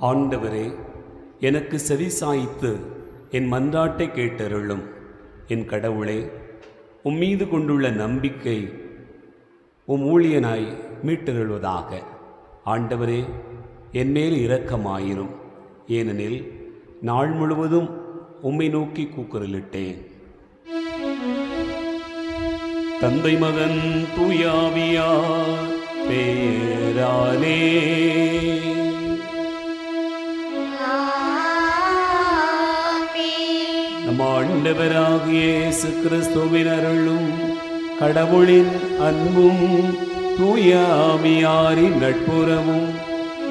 ஆண்டவரே, எனக்கு செவி சாய்த்து என் மன்றாட்டை கேட்டருளும். என் கடவுளே, உம்மீது கொண்டுள்ள நம்பிக்கை ஊழியனாய் மீட்டருள்வதாக. ஆண்டவரே, என்மேல் இரக்கமாயிரும். ஏனெனில் நாள் முழுவதும் உம்மை நோக்கி கூக்குரலிட்டேன். தந்தை மகன் தூயாவியார் பெயராலே நம் ஆண்டவராகிய இயேசு கிறிஸ்துவின் அருளும் கடவுளின் அன்பும் தூயாவியாரின் நட்புறவும்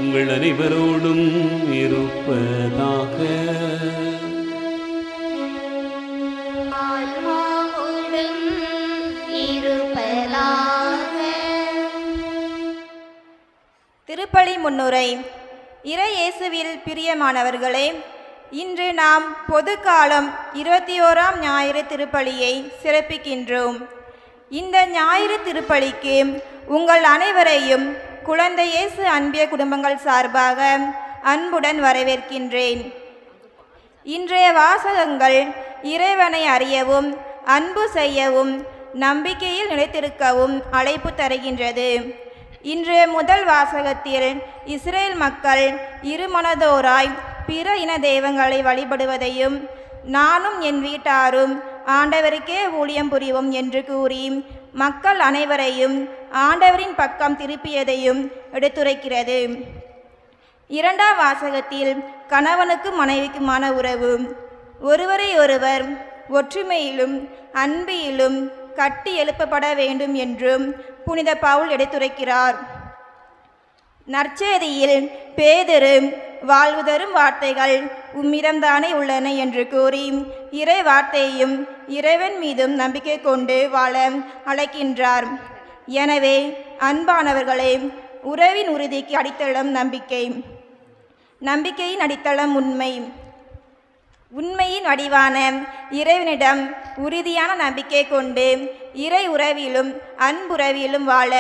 உங்கள் அனைவரோடும் இருப்பதாக. திருப்பலி முன்னுரை. இறை இயேசுவில் பிரியமானவர்களே, இன்று நாம் பொது காலம் 21ஆம் ஞாயிறு திருப்பலியை சிறப்பிக்கின்றோம். இந்த ஞாயிறு திருப்பலிக்கு உங்கள் அனைவரையும் குழந்தை இயேசு அன்பிய குடும்பங்கள் சார்பாக அன்புடன் வரவேற்கின்றேன். இன்றைய வாசகங்கள் இறைவனை அறியவும் அன்பு செய்யவும் நம்பிக்கையில் நிலைத்திருக்கவும் அழைப்பு தருகின்றது. இன்றைய முதல் வாசகத்தில் இஸ்ரேல் மக்கள் இருமனதோராய் பிற இன தெய்வங்களை வழிபடுவதையும் நானும் என் வீட்டாரும் ஆண்டவருக்கே ஊழியம் புரிவோம் என்று கூறி மக்கள் அனைவரையும் ஆண்டவரின் பக்கம் திருப்பியதையும் எடுத்துரைக்கிறது. இரண்டாம் வாசகத்தில் கணவனுக்கும் மனைவிக்குமான உறவு, ஒருவரை ஒருவர் ஒற்றுமையிலும் அன்பிலும் கட்டி எழுப்பப்பட வேண்டும் என்றும் புனித பவுல் எடுத்துரைக்கிறார். நற்செய்தியில் பேதுரு வாழ்வு தரும் வார்த்தைகள் உம்மிடம்தானே உள்ளன என்று கூறி இறை வார்த்தையும் இறைவன் மீதும் நம்பிக்கை கொண்டு வாழ அழைக்கின்றார். எனவே அன்பானவர்களே, உறவின் உறுதிக்கு அடித்தளம் நம்பிக்கை, நம்பிக்கையின் அடித்தளம் உண்மை. உண்மையின் வடிவான இறைவனிடம் உறுதியான நம்பிக்கை கொண்டு இறை உறவிலும் அன்புறவிலும் வாழ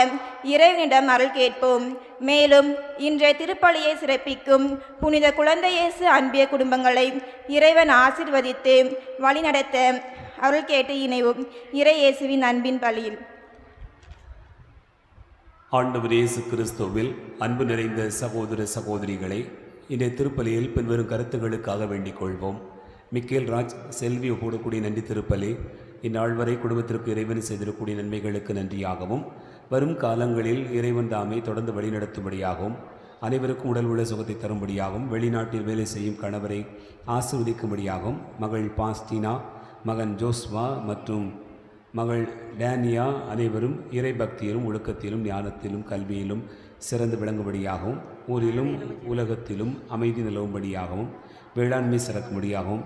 இறைவனிடம் அருள் கேட்போம். மேலும் இன்றைய திருப்பலியை சிறப்பிக்கும் புனித குழந்தை இயேசு அன்பிய குடும்பங்களை இறைவன் ஆசீர்வதித்து வழிநடத்த அருள் கேட்டு இணைவோம். இறை இயேசுவின் அன்பின் பலியில். ஆண்டவர் இயேசு கிறிஸ்துவில் அன்பு நிறைந்த சகோதர சகோதரிகளை, இன்றைய திருப்பலியில் பின்வரும் கருத்துக்களுக்காக வேண்டிக் கொள்வோம். மிக்கேல் ராஜ் செல்வி ஒப்புடக்கூடிய நன்றி திருப்பலி இந்நாள் வரை குடும்பத்திற்கு இறைவன் செய்திருக்கக்கூடிய நன்மைகளுக்கு நன்றியாகவும், வரும் காலங்களில் இறைவன் தாமே தொடர்ந்து வழிநடத்தும்படியாகவும், அனைவருக்கும் உடல் உள்ள சுகத்தை தரும்படியாகவும், வெளிநாட்டில் வேலை செய்யும் கணவரை ஆசீர்வதிக்கும்படியாகவும், மகள் பாஸ்டினா, மகன் ஜோஸ்வா மற்றும் மகள் டேனியா அனைவரும் இறை பக்தியிலும் ஒழுக்கத்திலும் ஞானத்திலும் கல்வியிலும் சிறந்து விளங்கும்படியாகவும், ஊரிலும் உலகத்திலும் அமைதி நிலவும்படியாகவும், வேளாண்மை சிறக்கும்படியாகவும்,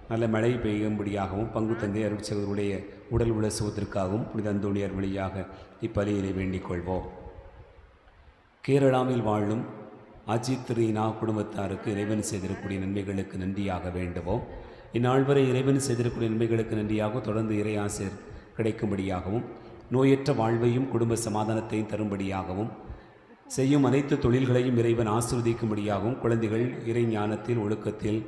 நல்ல மழை பெய்யும்படியாகவும், பங்கு தந்தை அருட்சகருடைய உடல் உள்ள சுகத்திற்காகவும் புனித அந்தோணியார் வழியாக இப்பலியினை வேண்டிக் கொள்வோம். கேரளாவில் வாழும் அஜித் ரீனா குடும்பத்தாருக்கு இறைவன் செய்திருக்கக்கூடிய நன்மைகளுக்கு நன்றியாக வேண்டுவோம். இந்நாள் வரை இறைவன் செய்திருக்கக்கூடிய நன்மைகளுக்கு நன்றியாக தொடர்ந்து இறை ஆசிர் கிடைக்கும்படியாகவும், நோயற்ற வாழ்வையும் குடும்ப சமாதானத்தையும் தரும்படியாகவும், செய்யும் அனைத்து தொழில்களையும் இறைவன் ஆசீர்வதிக்கும்படியாகவும், குழந்தைகள் இறை ஞானத்தில் ஒழுக்கத்தில்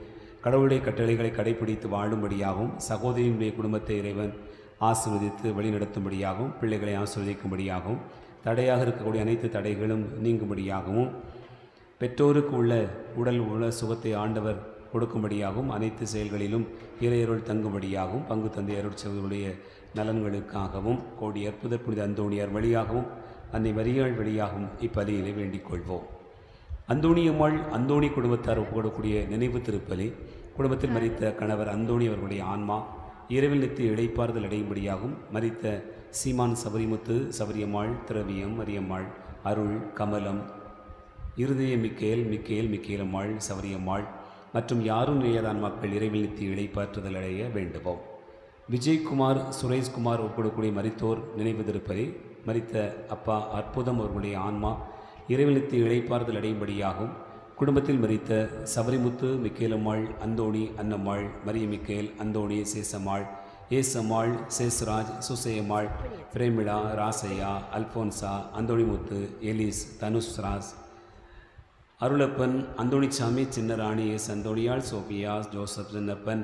கடவுளுடைய கட்டளைகளை கடைபிடித்து வாழும்படியாகவும், சகோதரியினுடைய குடும்பத்தை இறைவன் ஆசீர்வதித்து வழிநடத்தும்படியாகவும், பிள்ளைகளை ஆசீர்வதிக்கும்படியாகவும், தடையாக இருக்கக்கூடிய அனைத்து தடைகளும் நீங்கும்படியாகவும், பெற்றோருக்கு உள்ள உடல் உள்ள சுகத்தை ஆண்டவர் கொடுக்கும்படியாகவும், அனைத்து செயல்களிலும் இறையருள் தங்கும்படியாகவும், பங்கு தந்தை அருட்சகருடைய நலன்களுக்காகவும், கோடி அற்புத புனித அந்தோணியார் வழியாகவும், அன்னை மரியாள் வழியாகவும் இப்பலியிலே வேண்டிக் கொள்வோம். அந்தோணியம்மாள் அந்தோணி குடும்பத்தார் ஒப்புக்கொள்ளக்கூடிய நினைவு திருப்பலி, குடும்பத்தில் மரித்த கணவர் அந்தோணி அவர்களுடைய ஆன்மா இரவில் நித்திய இளைப்பாறுதல் அடையும்படியாகவும், மரித்த சீமான் சபரிமுத்து, சபரியம்மாள், திரவியம், மரியம்மாள், அருள், கமலம், இருதய மிக்கேலம்மாள், சபரியம்மாள் மற்றும் யாரும் நிலையதான் மக்கள் இரவில் நித்திய இளைப்பாற்றுதல் அடைய வேண்டுவோம். விஜய்குமார், சுரேஷ்குமார் ஒப்புக்கொள்ளக்கூடிய மரித்தோர் நினைவு திருப்பலி, மரித்த அப்பா அற்புதம் அவர்களுடைய ஆன்மா இரவில் நித்திய இளைப்பாறுதல் அடையும்படியாகவும், குடும்பத்தில் மரித்த சபரிமுத்து, மிக்கேலம்மாள், அந்தோணி, அன்னம்மாள், மரிய மிக்கேல், அந்தோணி, சேசம்மாள், ஏசம்மாள், சேசுராஜ், சுசையம்மாள், பிரேமிளா, ராசையா, அல்போன்சா, அந்தோணிமுத்து, எலிஸ், தனுஷ்ராஜ், அருளப்பன், அந்தோணிசாமி, சின்னராணி, எஸ் அந்தோணியாள், சோபியா, ஜோசப், சின்னப்பன்,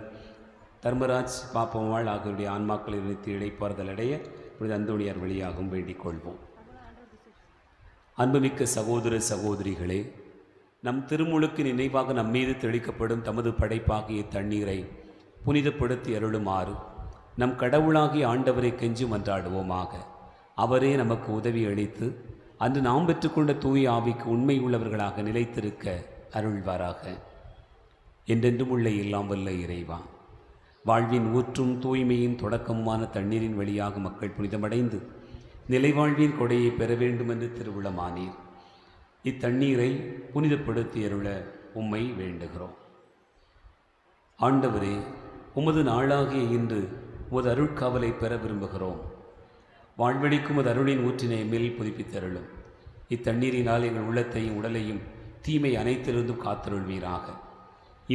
தர்மராஜ், பாப்பம்மாள் ஆகியோருடைய ஆன்மாக்களில் நிறுத்தி இளைப்பாறுதல் அடைய புனித அந்தோணியார் வழியாகவும் வேண்டிக் கொள்வோம். அன்புமிக்க சகோதர சகோதரிகளே, நம் திருமுழுக்கு நினைவாக நம்மீது தெளிக்கப்படும் தமது படைப்பாகிய தண்ணீரை புனிதப்படுத்தி அருளுமாறு நம் கடவுளாகிய ஆண்டவரை கெஞ்சி மன்றாடுவோமாக. அவரே நமக்கு உதவி அளித்து அன்று நாம் பெற்றுக்கொண்ட தூய ஆவிக்கு உண்மை உள்ளவர்களாக நிலைத்திருக்க அருள்வாராக. என்றென்றும் உள்ள எல்லாம் வல்ல இறைவா, வாழ்வின் ஊற்றும் தூய்மையின் தொடக்கமான தண்ணீரின் வழியாக மக்கள் புனிதமடைந்து நிலைவாழ்வின் கொடையை பெற வேண்டுமென்று திருவுளமானீர். இத்தண்ணீரை புனிதப்படுத்தி அருள உம்மை வேண்டுகிறோம். ஆண்டவரே, உமது நாளாகிய இன்று உமது அருட்காவலை பெற விரும்புகிறோம். வாழ்வழிக்கும் உமது அருளின் ஊற்றினை மேல் புதுப்பித்தருளும். இத்தண்ணீரினால் எங்கள் உள்ளத்தையும் உடலையும் தீமை அனைத்திலிருந்தும் காத்தருள்வீராக.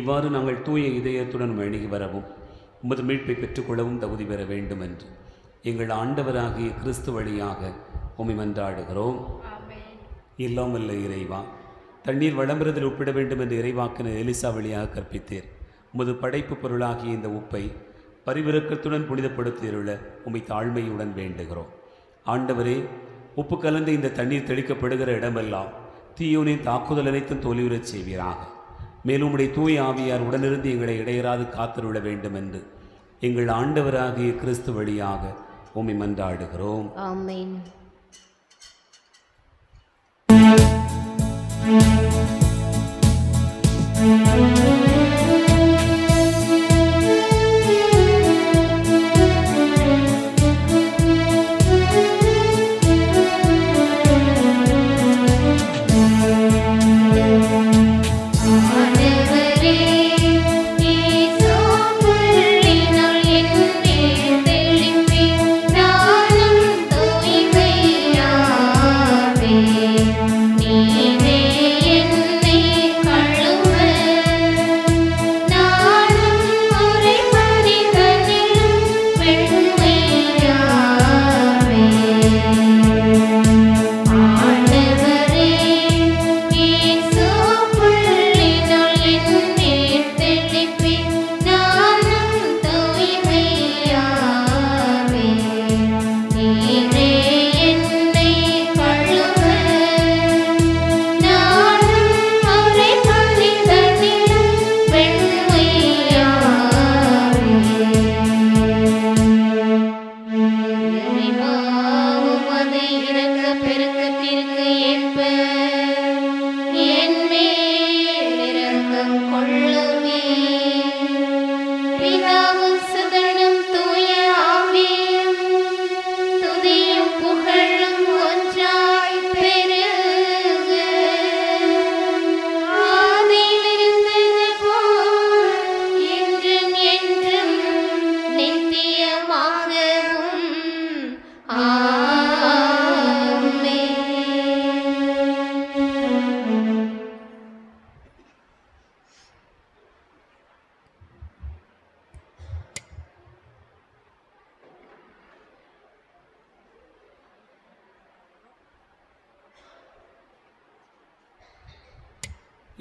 இவ்வாறு நாங்கள் தூய இதயத்துடன் அணுகி வரவும் உமது மீட்பை பெற்றுக்கொள்ளவும் தகுதி பெற வேண்டும் என்று எங்கள் ஆண்டவராகிய கிறிஸ்து வழியாக உம்மை மன்றாடுகிறோம். எல்லாம் வல்ல இறைவா, தண்ணீர் வளம்புறதில் உப்பிட வேண்டும் என்று இறைவாக்கினர் எலிசா வழியாக கற்பித்தீர். உமது படைப்பு பொருளாகிய இந்த உப்பை பரிவிரக்கத்துடன் புனிதப்படுத்தியுள்ள உம்மை தாழ்மையுடன் வேண்டுகிறோம். ஆண்டவரே, உப்பு கலந்து இந்த தண்ணீர் தெளிக்கப்படுகிற இடமெல்லாம் தீயோனின் தாக்குதல் அனைத்தும் தோல்வியுறச் செய்வீராக. மேலும் உம்முடைய தூய ஆவியார் உடனிருந்து எங்களை இடையராது காத்தருள வேண்டும் என்று எங்கள் ஆண்டவராகிய கிறிஸ்து வழியாக உம்மை மன்றாடுகிறோம். ஆமென்.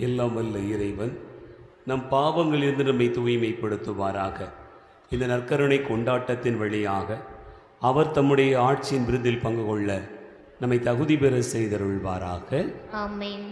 எல்லாம் வல்ல இறைவன் நம் பாவங்களிலிருந்து நம்மை தூய்மைப்படுத்துவாராக. இந்த நற்கருணை கொண்டாட்டத்தின் வழியாக அவர் தம்முடைய ஆட்சியின் விருந்தில் பங்கு கொள்ள நம்மை தகுதி பெற செய்தருள்வாராக. ஆமென்.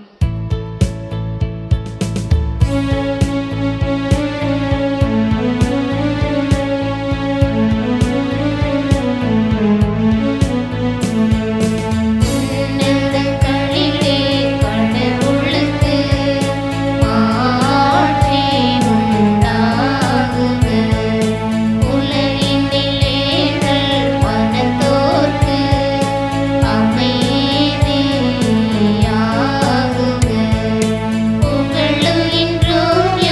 புகழும் இன்றோம்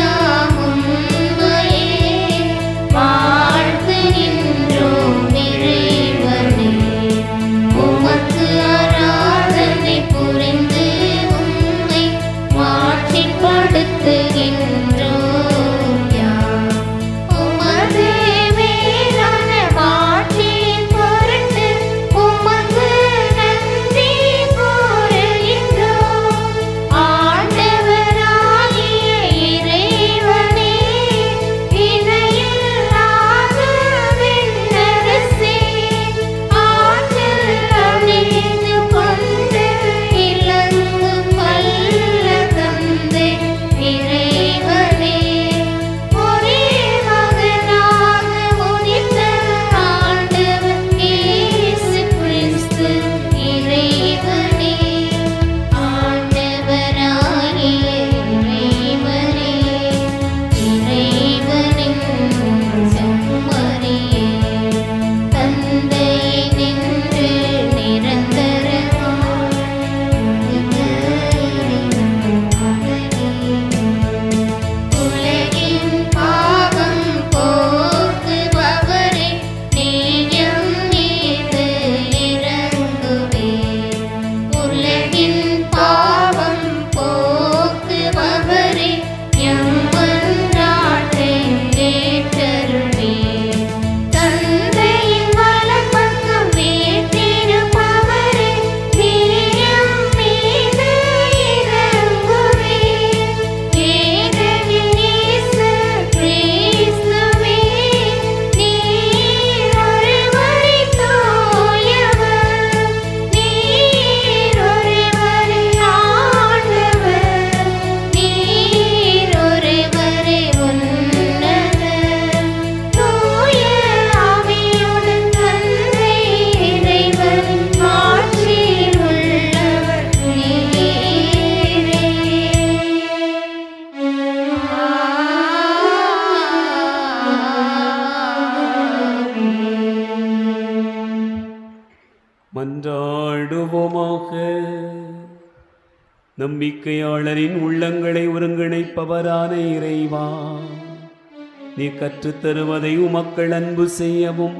மன்றாடுவோமாக. நம்பிக்கையாளரின் உள்ளங்களை ஒருங்கிணைப்பவரான இறைவா, நீர் கற்றுத்தருவதை உமக்கள் அன்பு செய்யவும்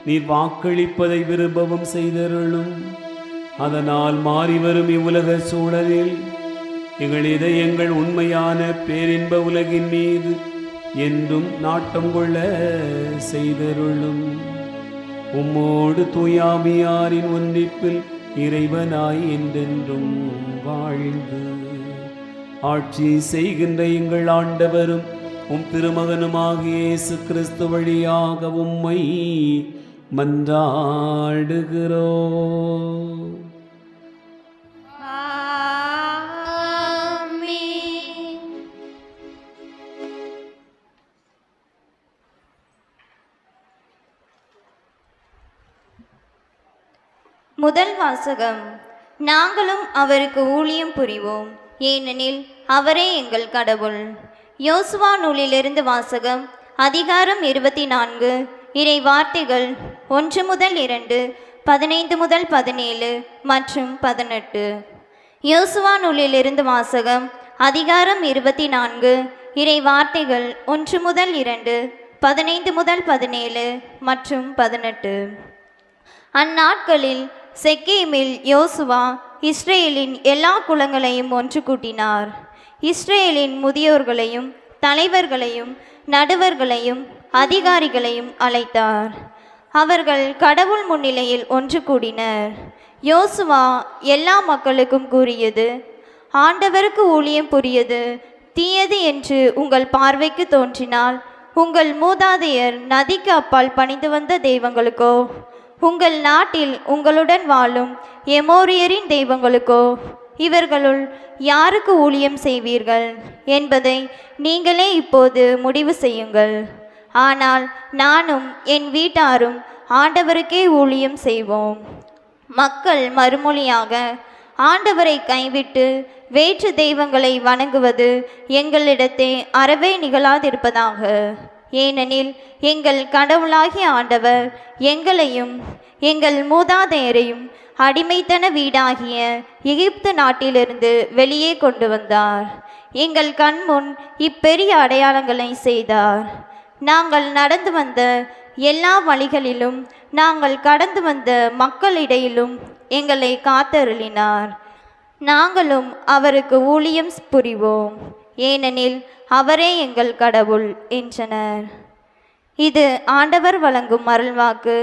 நீர் வாக்களிப்பதை விரும்பவும் செய்தருளும். அதனால் மாறிவரும் இவ்வுலக சூழலில் எங்கள் இதயங்கள் உண்மையான பேரின்ப உலகின் மீது என்றும் நாட்டம் கொள்ள செய்தருளும். உம்மோடு தூயாவியாரின் ஒன்றிப்பில் இறைவனாய் என்றென்றும் வாழ்ந்து ஆட்சி செய்கின்ற எங்கள் ஆண்டவரும் உம் திருமகனுமாகிய இயேசு கிறிஸ்து வழியாக உம்மை மன்றாடுகிறோம். முதல் வாசகம். நாங்களும் அவருக்கு ஊழியம் புரிவோம், ஏனெனில் அவரே எங்கள் கடவுள். யோசுவா நூலிலிருந்து வாசகம். அதிகாரம் 24. இறை வார்த்தைகள் 1 முதல் 2, 15 முதல் 17 மற்றும் 18. யோசுவா நூலிலிருந்து வாசகம். அதிகாரம் 24. இறை வார்த்தைகள் 1 முதல் 2, 15 முதல் 17 மற்றும் 18. அந்நாட்களில் செக்கேமில் யோசுவா இஸ்ரேலின் எல்லா குலங்களையும் ஒன்று கூட்டினார். இஸ்ரேலின் முதியோர்களையும் தலைவர்களையும் நடுவர்களையும் அதிகாரிகளையும் அழைத்தார். அவர்கள் கடவுள் முன்னிலையில் ஒன்று கூடினர். யோசுவா எல்லா மக்களுக்கும் கூறியது: ஆண்டவருக்கு ஊழியம் புரியது தீயது என்று உங்கள் பார்வைக்கு தோன்றினால், உங்கள் மூதாதையர் நதிக்கு அப்பால் பணிந்து வந்த தெய்வங்களுக்கோ, உங்கள் நாட்டில் உங்களுடன் வாழும் எமோரியரின் தெய்வங்களுக்கோ இவர்களுள் யாருக்கு ஊழியம் செய்வீர்கள் என்பதை நீங்களே இப்போது முடிவு செய்யுங்கள். ஆனால் நானும் என் வீட்டாரும் ஆண்டவருக்கே ஊழியம் செய்வோம். மக்கள் மறுமொழியாக, ஆண்டவரை கைவிட்டு வேற்று தெய்வங்களை வணங்குவது எங்களிடத்தே அறவே நிகழாதிருப்பதாக. ஏனெனில் எங்கள் கடவுளாகிய ஆண்டவர் எங்களையும் எங்கள் மூதாதையரையும் அடிமைத்தன வீடாகிய எகிப்து நாட்டிலிருந்து வெளியே கொண்டு வந்தார். எங்கள் கண்முன் இப்பெரிய அடையாளங்களை செய்தார். நாங்கள் நடந்து வந்த எல்லா வழிகளிலும் நாங்கள் கடந்து வந்த மக்களிடையிலும் எங்களை காத்தருளினார். நாங்களும் அவருக்கு ஊழியம் புரிவோம், ஏனெனில் அவரே எங்கள் கடவுள் என்றனர். இது ஆண்டவர் வழங்கும் அருள்வாக்கு.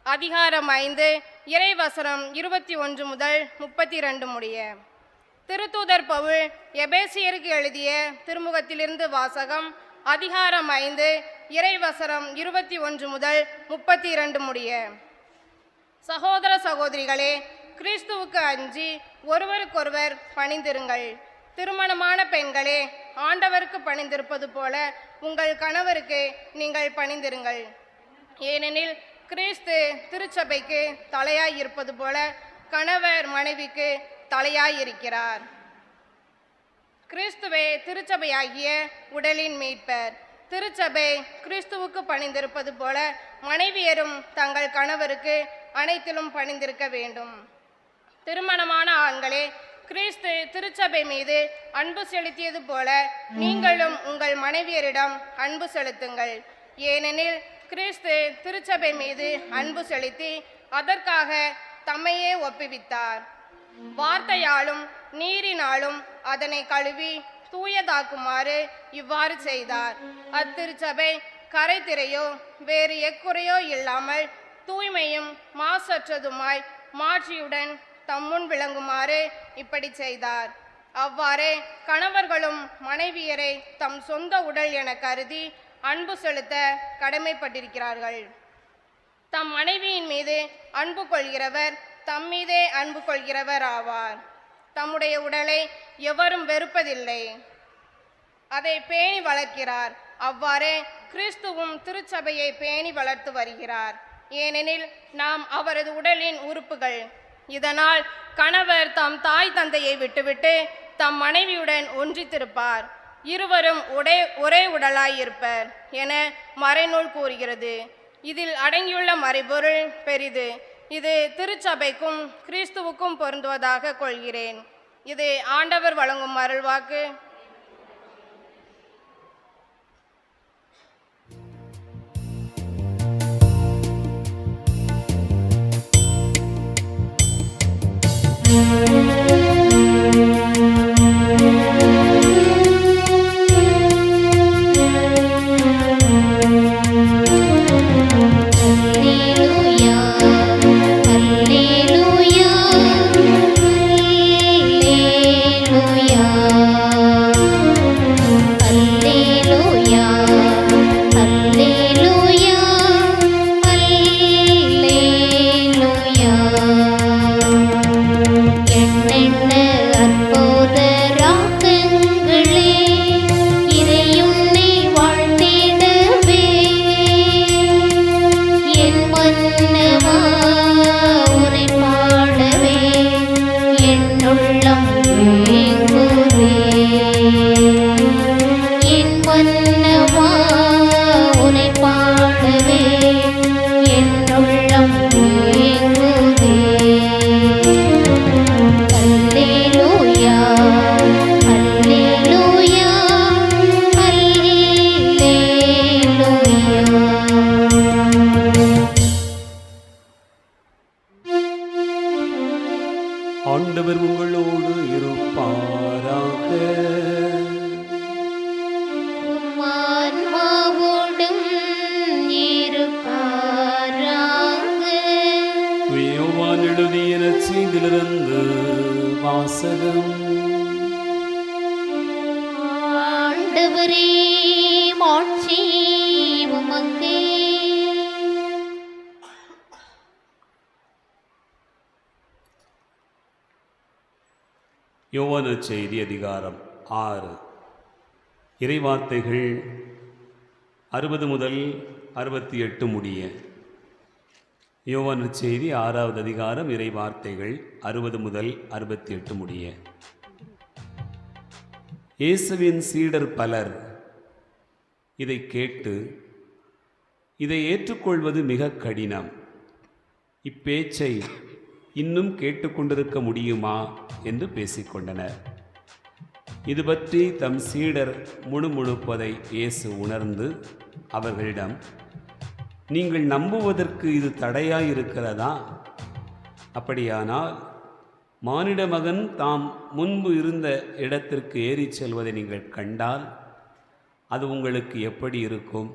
அதிகாரம் 5 இறைவசனம் 21 முதல் 32 முடிய. திருத்தூதர் பவுல் எபேசியருக்கு எழுதிய திருமுகத்திலிருந்து வாசகம். அதிகாரம் 5 இறைவசனம் 21 முதல் 32 முடிய. சகோதர சகோதரிகளே, கிறிஸ்துவுக்கு அஞ்சி ஒருவருக்கொருவர் பணிந்திருங்கள். திருமணமான பெண்களே, ஆண்டவருக்கு பணிந்திருப்பது போல உங்கள் கணவருக்கு நீங்கள் பணிந்திருங்கள். ஏனெனில் கிறிஸ்து திருச்சபைக்கு தலையாய் இருப்பது போல கணவர் மனைவிக்கு தலையாய் இருக்கிறார். கிறிஸ்துவே திருச்சபையாகிய உடலின் மீட்பர். திருச்சபை கிறிஸ்துவுக்கு பணிந்திருப்பது போல மனைவியரும் தங்கள் கணவருக்கு அனைத்திலும் பணிந்திருக்க வேண்டும். திருமணமான ஆண்களே, கிறிஸ்து திருச்சபை மீது அன்பு செலுத்தியது போல நீங்களும் உங்கள் மனைவியரிடம் அன்பு செலுத்துங்கள். ஏனெனில் கிறிஸ்து திருச்சபை மீது அன்பு செலுத்தி அதற்காக தம்மையே ஒப்புவித்தார். வார்த்தையாலும் நீரினாலும் அதனை கழுவி தூயதாக்குமாறு இவ்வாறு செய்தார். அத்திருச்சபை கரை திரையோ வேறு எக்குறையோ இல்லாமல் தூய்மையும் மாசற்றதுமாய் மாட்சியுடன் தம்முன் விளங்குமாறு இப்படி செய்தார். அவ்வாறே கணவர்களும் மனைவியரை தம் சொந்த உடல் என கருதி அன்பு செலுத்த கடமைப்பட்டிருக்கிறார்கள். தம் மனைவியின் மீது அன்பு கொள்கிறவர் தம் மீதே அன்பு கொள்கிறவர் ஆவார். தம்முடைய உடலை எவரும் வெறுப்பதில்லை, அதை பேணி வளர்க்கிறார். அவ்வாறே கிறிஸ்துவும் திருச்சபையை பேணி வளர்த்து வருகிறார். ஏனெனில் நாம் அவரது உடலின் உறுப்புகள். இதனால் கணவர் தம் தாய் தந்தையை விட்டுவிட்டு தம் மனைவியுடன் ஒன்றித்திருப்பார், இருவரும் ஒரே உடலாய் இருப்பர் என மறைநூல் கூறுகிறது. இதில் அடங்கியுள்ள மறைபொருள் பெரிது. இது திருச்சபைக்கும் கிறிஸ்துவுக்கும் பொருந்துவதாக கொள்கிறேன். இது ஆண்டவர் வழங்கும் அருள்வாக்கு. ஆண்டவர் உங்களோடு இருப்பாராக. ஆன்மாவோடும் இருப்பாராக. யோவான் எழுதிய நற்செய்தியிலிருந்து வாசகம். ஆண்டவரே, மாட்சி உமக்கே. யோவான் நற்செய்தி அதிகாரம் 6. இறைவார்த்தைகள் 60 முதல் 68 முடிய. யோவான் நற்செய்தி 6வது அதிகாரம், இறைவார்த்தைகள் 60 முதல் 68 முடிய. இயேசுவின் சீடர் பலர் இதை கேட்டு, இதை ஏற்றுக்கொள்வது மிக கடினம், இப்பேச்சை இன்னும் கேட்டுக்கொண்டிருக்க முடியுமா என்று பேசிக்கொண்டனர். இது பற்றி தம் சீடர் முணுமுணுப்பதை இயேசு உணர்ந்து அவர்களிடம், நீங்கள் நம்புவதற்கு இது தடையாயிருக்கிறதா? அப்படியானால் மானிட மகன் தாம் முன்பு இருந்த இடத்திற்கு ஏறிச் செல்வதை நீங்கள் கண்டால் அது உங்களுக்கு எப்படி இருக்கும்?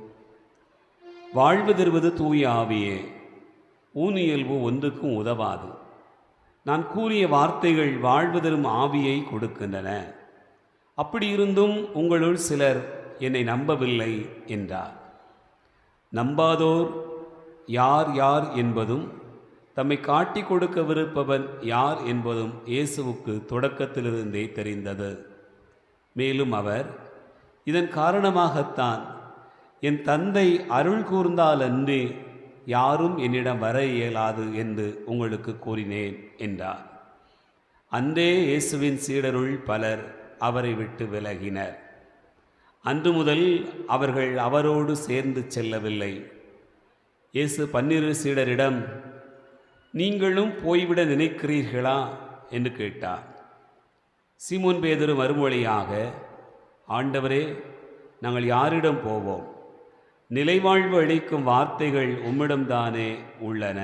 வாழ்வு தருவது தூய ஆவியே, ஊனியல்பு ஒன்றுக்கும் உதவாது. நான் கூறிய வார்த்தைகள் வாழ்வு தரும் ஆவியை கொடுக்கின்றன. அப்படி இருந்தும் உங்களுள் சிலர் என்னை நம்பவில்லை என்றார். நம்பாதோர் யார் யார் என்பதும் தம்மை காட்டி கொடுக்கவிருப்பவன் யார் என்பதும் இயேசுவுக்கு தொடக்கத்திலிருந்தே தெரிந்தது. மேலும் அவர், இதன் காரணமாகத்தான் என் தந்தை அருள் கூர்ந்தாலன்றி யாரும் என்னிடம் வர இயலாது என்று உங்களுக்கு கூறினேன் என்றார். அன்றே இயேசுவின் சீடருள் பலர் அவரை விட்டு விலகினர். அன்று முதல் அவர்கள் அவரோடு சேர்ந்து செல்லவில்லை. இயேசு 12 சீடரிடம், நீங்களும் போய்விட நினைக்கிறீர்களா என்று கேட்டார். சீமோன் பேதுரு மறுமொழியாக, ஆண்டவரே, நாங்கள் யாரிடம் போவோம்? நிலைவாழ்வு அளிக்கும் வார்த்தைகள் உம்மிடம்தானே உள்ளன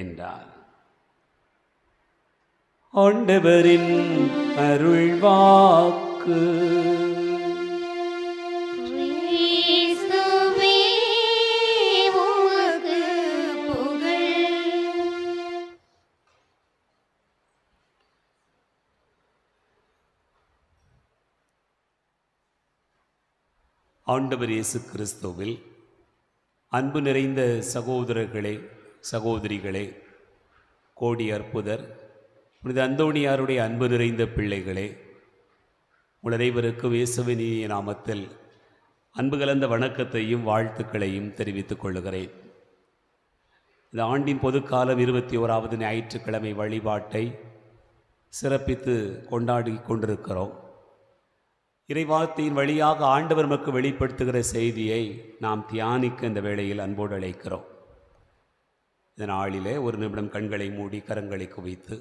என்றார். ஆண்டவரின் அருள்வாக்கு. கிறிஸ்துவே உமக்கு புகழ். ஆண்டவர் இயேசு கிறிஸ்துவில் அன்பு நிறைந்த சகோதரர்களே, சகோதரிகளே, கோடி அற்புதர் புனித அந்தோணியாருடைய அன்பு நிறைந்த பிள்ளைகளே, உங்கள் அனைவருக்கும் இயேசுவின் இனிய நாமத்தில் அன்பு கலந்த வணக்கத்தையும் வாழ்த்துக்களையும் தெரிவித்துக் கொள்ளுகிறேன். இந்த ஆண்டின் பொதுக்காலம் 21வது ஞாயிற்றுக்கிழமை வழிபாட்டை சிறப்பித்து கொண்டாடி கொண்டிருக்கிறோம். இறைவார்த்தையின் வழியாக ஆண்டவர் நமக்கு வெளிப்படுத்துகிற செய்தியை நாம் தியானிக்க இந்த வேளையில் அன்போடு அழைக்கிறோம். இந்த நாளிலே ஒரு நிமிடம் கண்களை மூடி கரங்களை குவித்து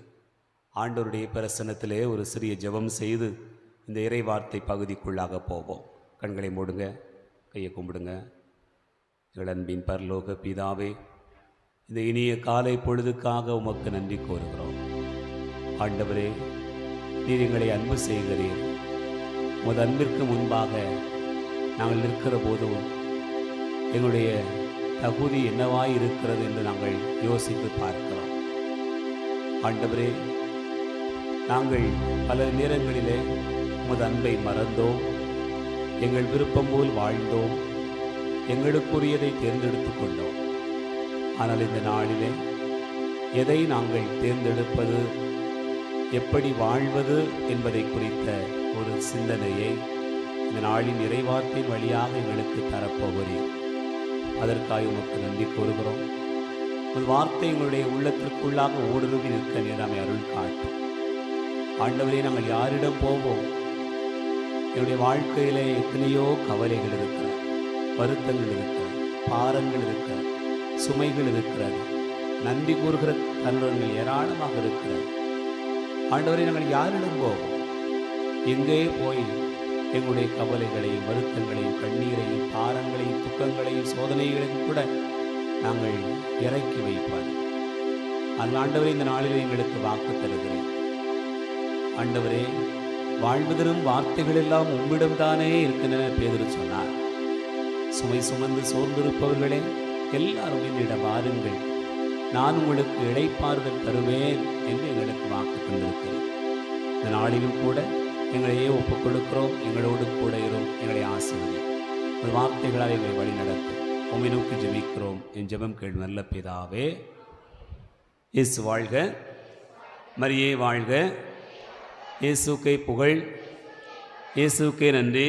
ஆண்டவருடைய பிரசன்னத்திலே ஒரு சிறிய ஜெபம் செய்து இந்த இறைவார்த்தை பகுதிக்குள்ளாக போவோம். கண்களை மூடுங்க, கையை கும்பிடுங்க. எங்கள் அன்பின் பரலோக பிதாவே, இந்த இனிய காலை பொழுதுக்காக உமக்கு நன்றி கூறுகிறோம். ஆண்டவரே, நீர் எங்களை அன்பு செய்கிறீர். உமது அன்பிற்கு முன்பாக நாங்கள் நிற்கிற போதும் எங்களுடைய தகுதி என்னவாய் இருக்கிறது என்று நாங்கள் யோசித்து பார்க்கிறோம். ஆண்டவரே, நாங்கள் பல நேரங்களிலே உமது அன்பை மறந்தோம், எங்கள் விருப்பம் போல் வாழ்ந்தோம், எங்களுக்குரியதை தேர்ந்தெடுத்து கொண்டோம். ஆனால் இந்த நாளிலே எதை நாங்கள் தேர்ந்தெடுப்பது, எப்படி வாழ்வது என்பதை குறித்த ஒரு சிந்தனையை இந்த நாளின் இறைவார்த்தையின் வழியாக எங்களுக்கு தரப்போகிறீர். அதற்காக உமக்கு நன்றி கூறுகிறோம். ஒரு வார்த்தை எங்களுடைய உள்ளத்திற்குள்ளாக ஊடுருவி நிற்க நேராமை அருள் காட்டும். ஆண்டவரே, நாங்கள் யாரிடம் போவோம்? என்னுடைய வாழ்க்கையிலே எத்தனையோ கவலைகள் இருக்கிறது, வருத்தங்கள் இருக்கிறது, பாரங்கள் இருக்கிறது, சுமைகள் இருக்கிறது, நன்றி கூறுகிற தருணங்கள் ஏராளமாக இருக்கிறது. ஆண்டவரே, நாங்கள் யாரிடம் போவோம்? எங்கே போய் எங்களுடைய கவலைகளையும் வருத்தங்களையும் கண்ணீரையும் பாரங்களையும் துக்கங்களையும் சோதனைகளையும் கூட நாங்கள் இறக்கி வைப்பார். அந்த ஆண்டவரே, இந்த நாளில் எங்களுக்கு வாக்கு தருகிறேன். ஆண்டவரே, வாழ்வதரும் வார்த்தைகள் எல்லாம் உம்மிடம்தானே இருக்கின்றன பேதுரு சொன்னார். சுமை சுமந்து சோர்ந்திருப்பவர்களே, எல்லாரும் என்னிடம் வாருங்கள், நான் உங்களுக்கு இளைப்பாறுதல் தருவேன் என்று எங்களுக்கு வாக்கு தந்திருக்கிறேன். இந்த நாளிலும் கூட எங்களையே ஒப்புக் கொடுக்கிறோம். எங்களோடு கூட இரும், எங்களை ஆசீர்வதி. ஒரு வார்த்தைகளால் எங்களை வழி நடத்தும். உம்மை நோக்கி ஜெபிக்கிறோம். என் ஜெபம் கேள் நல்ல பிதாவே. இயேசு வாழ்க, மரியே வாழ்க, இயேசுக்கே புகழ், இயேசுக்கே நன்றி.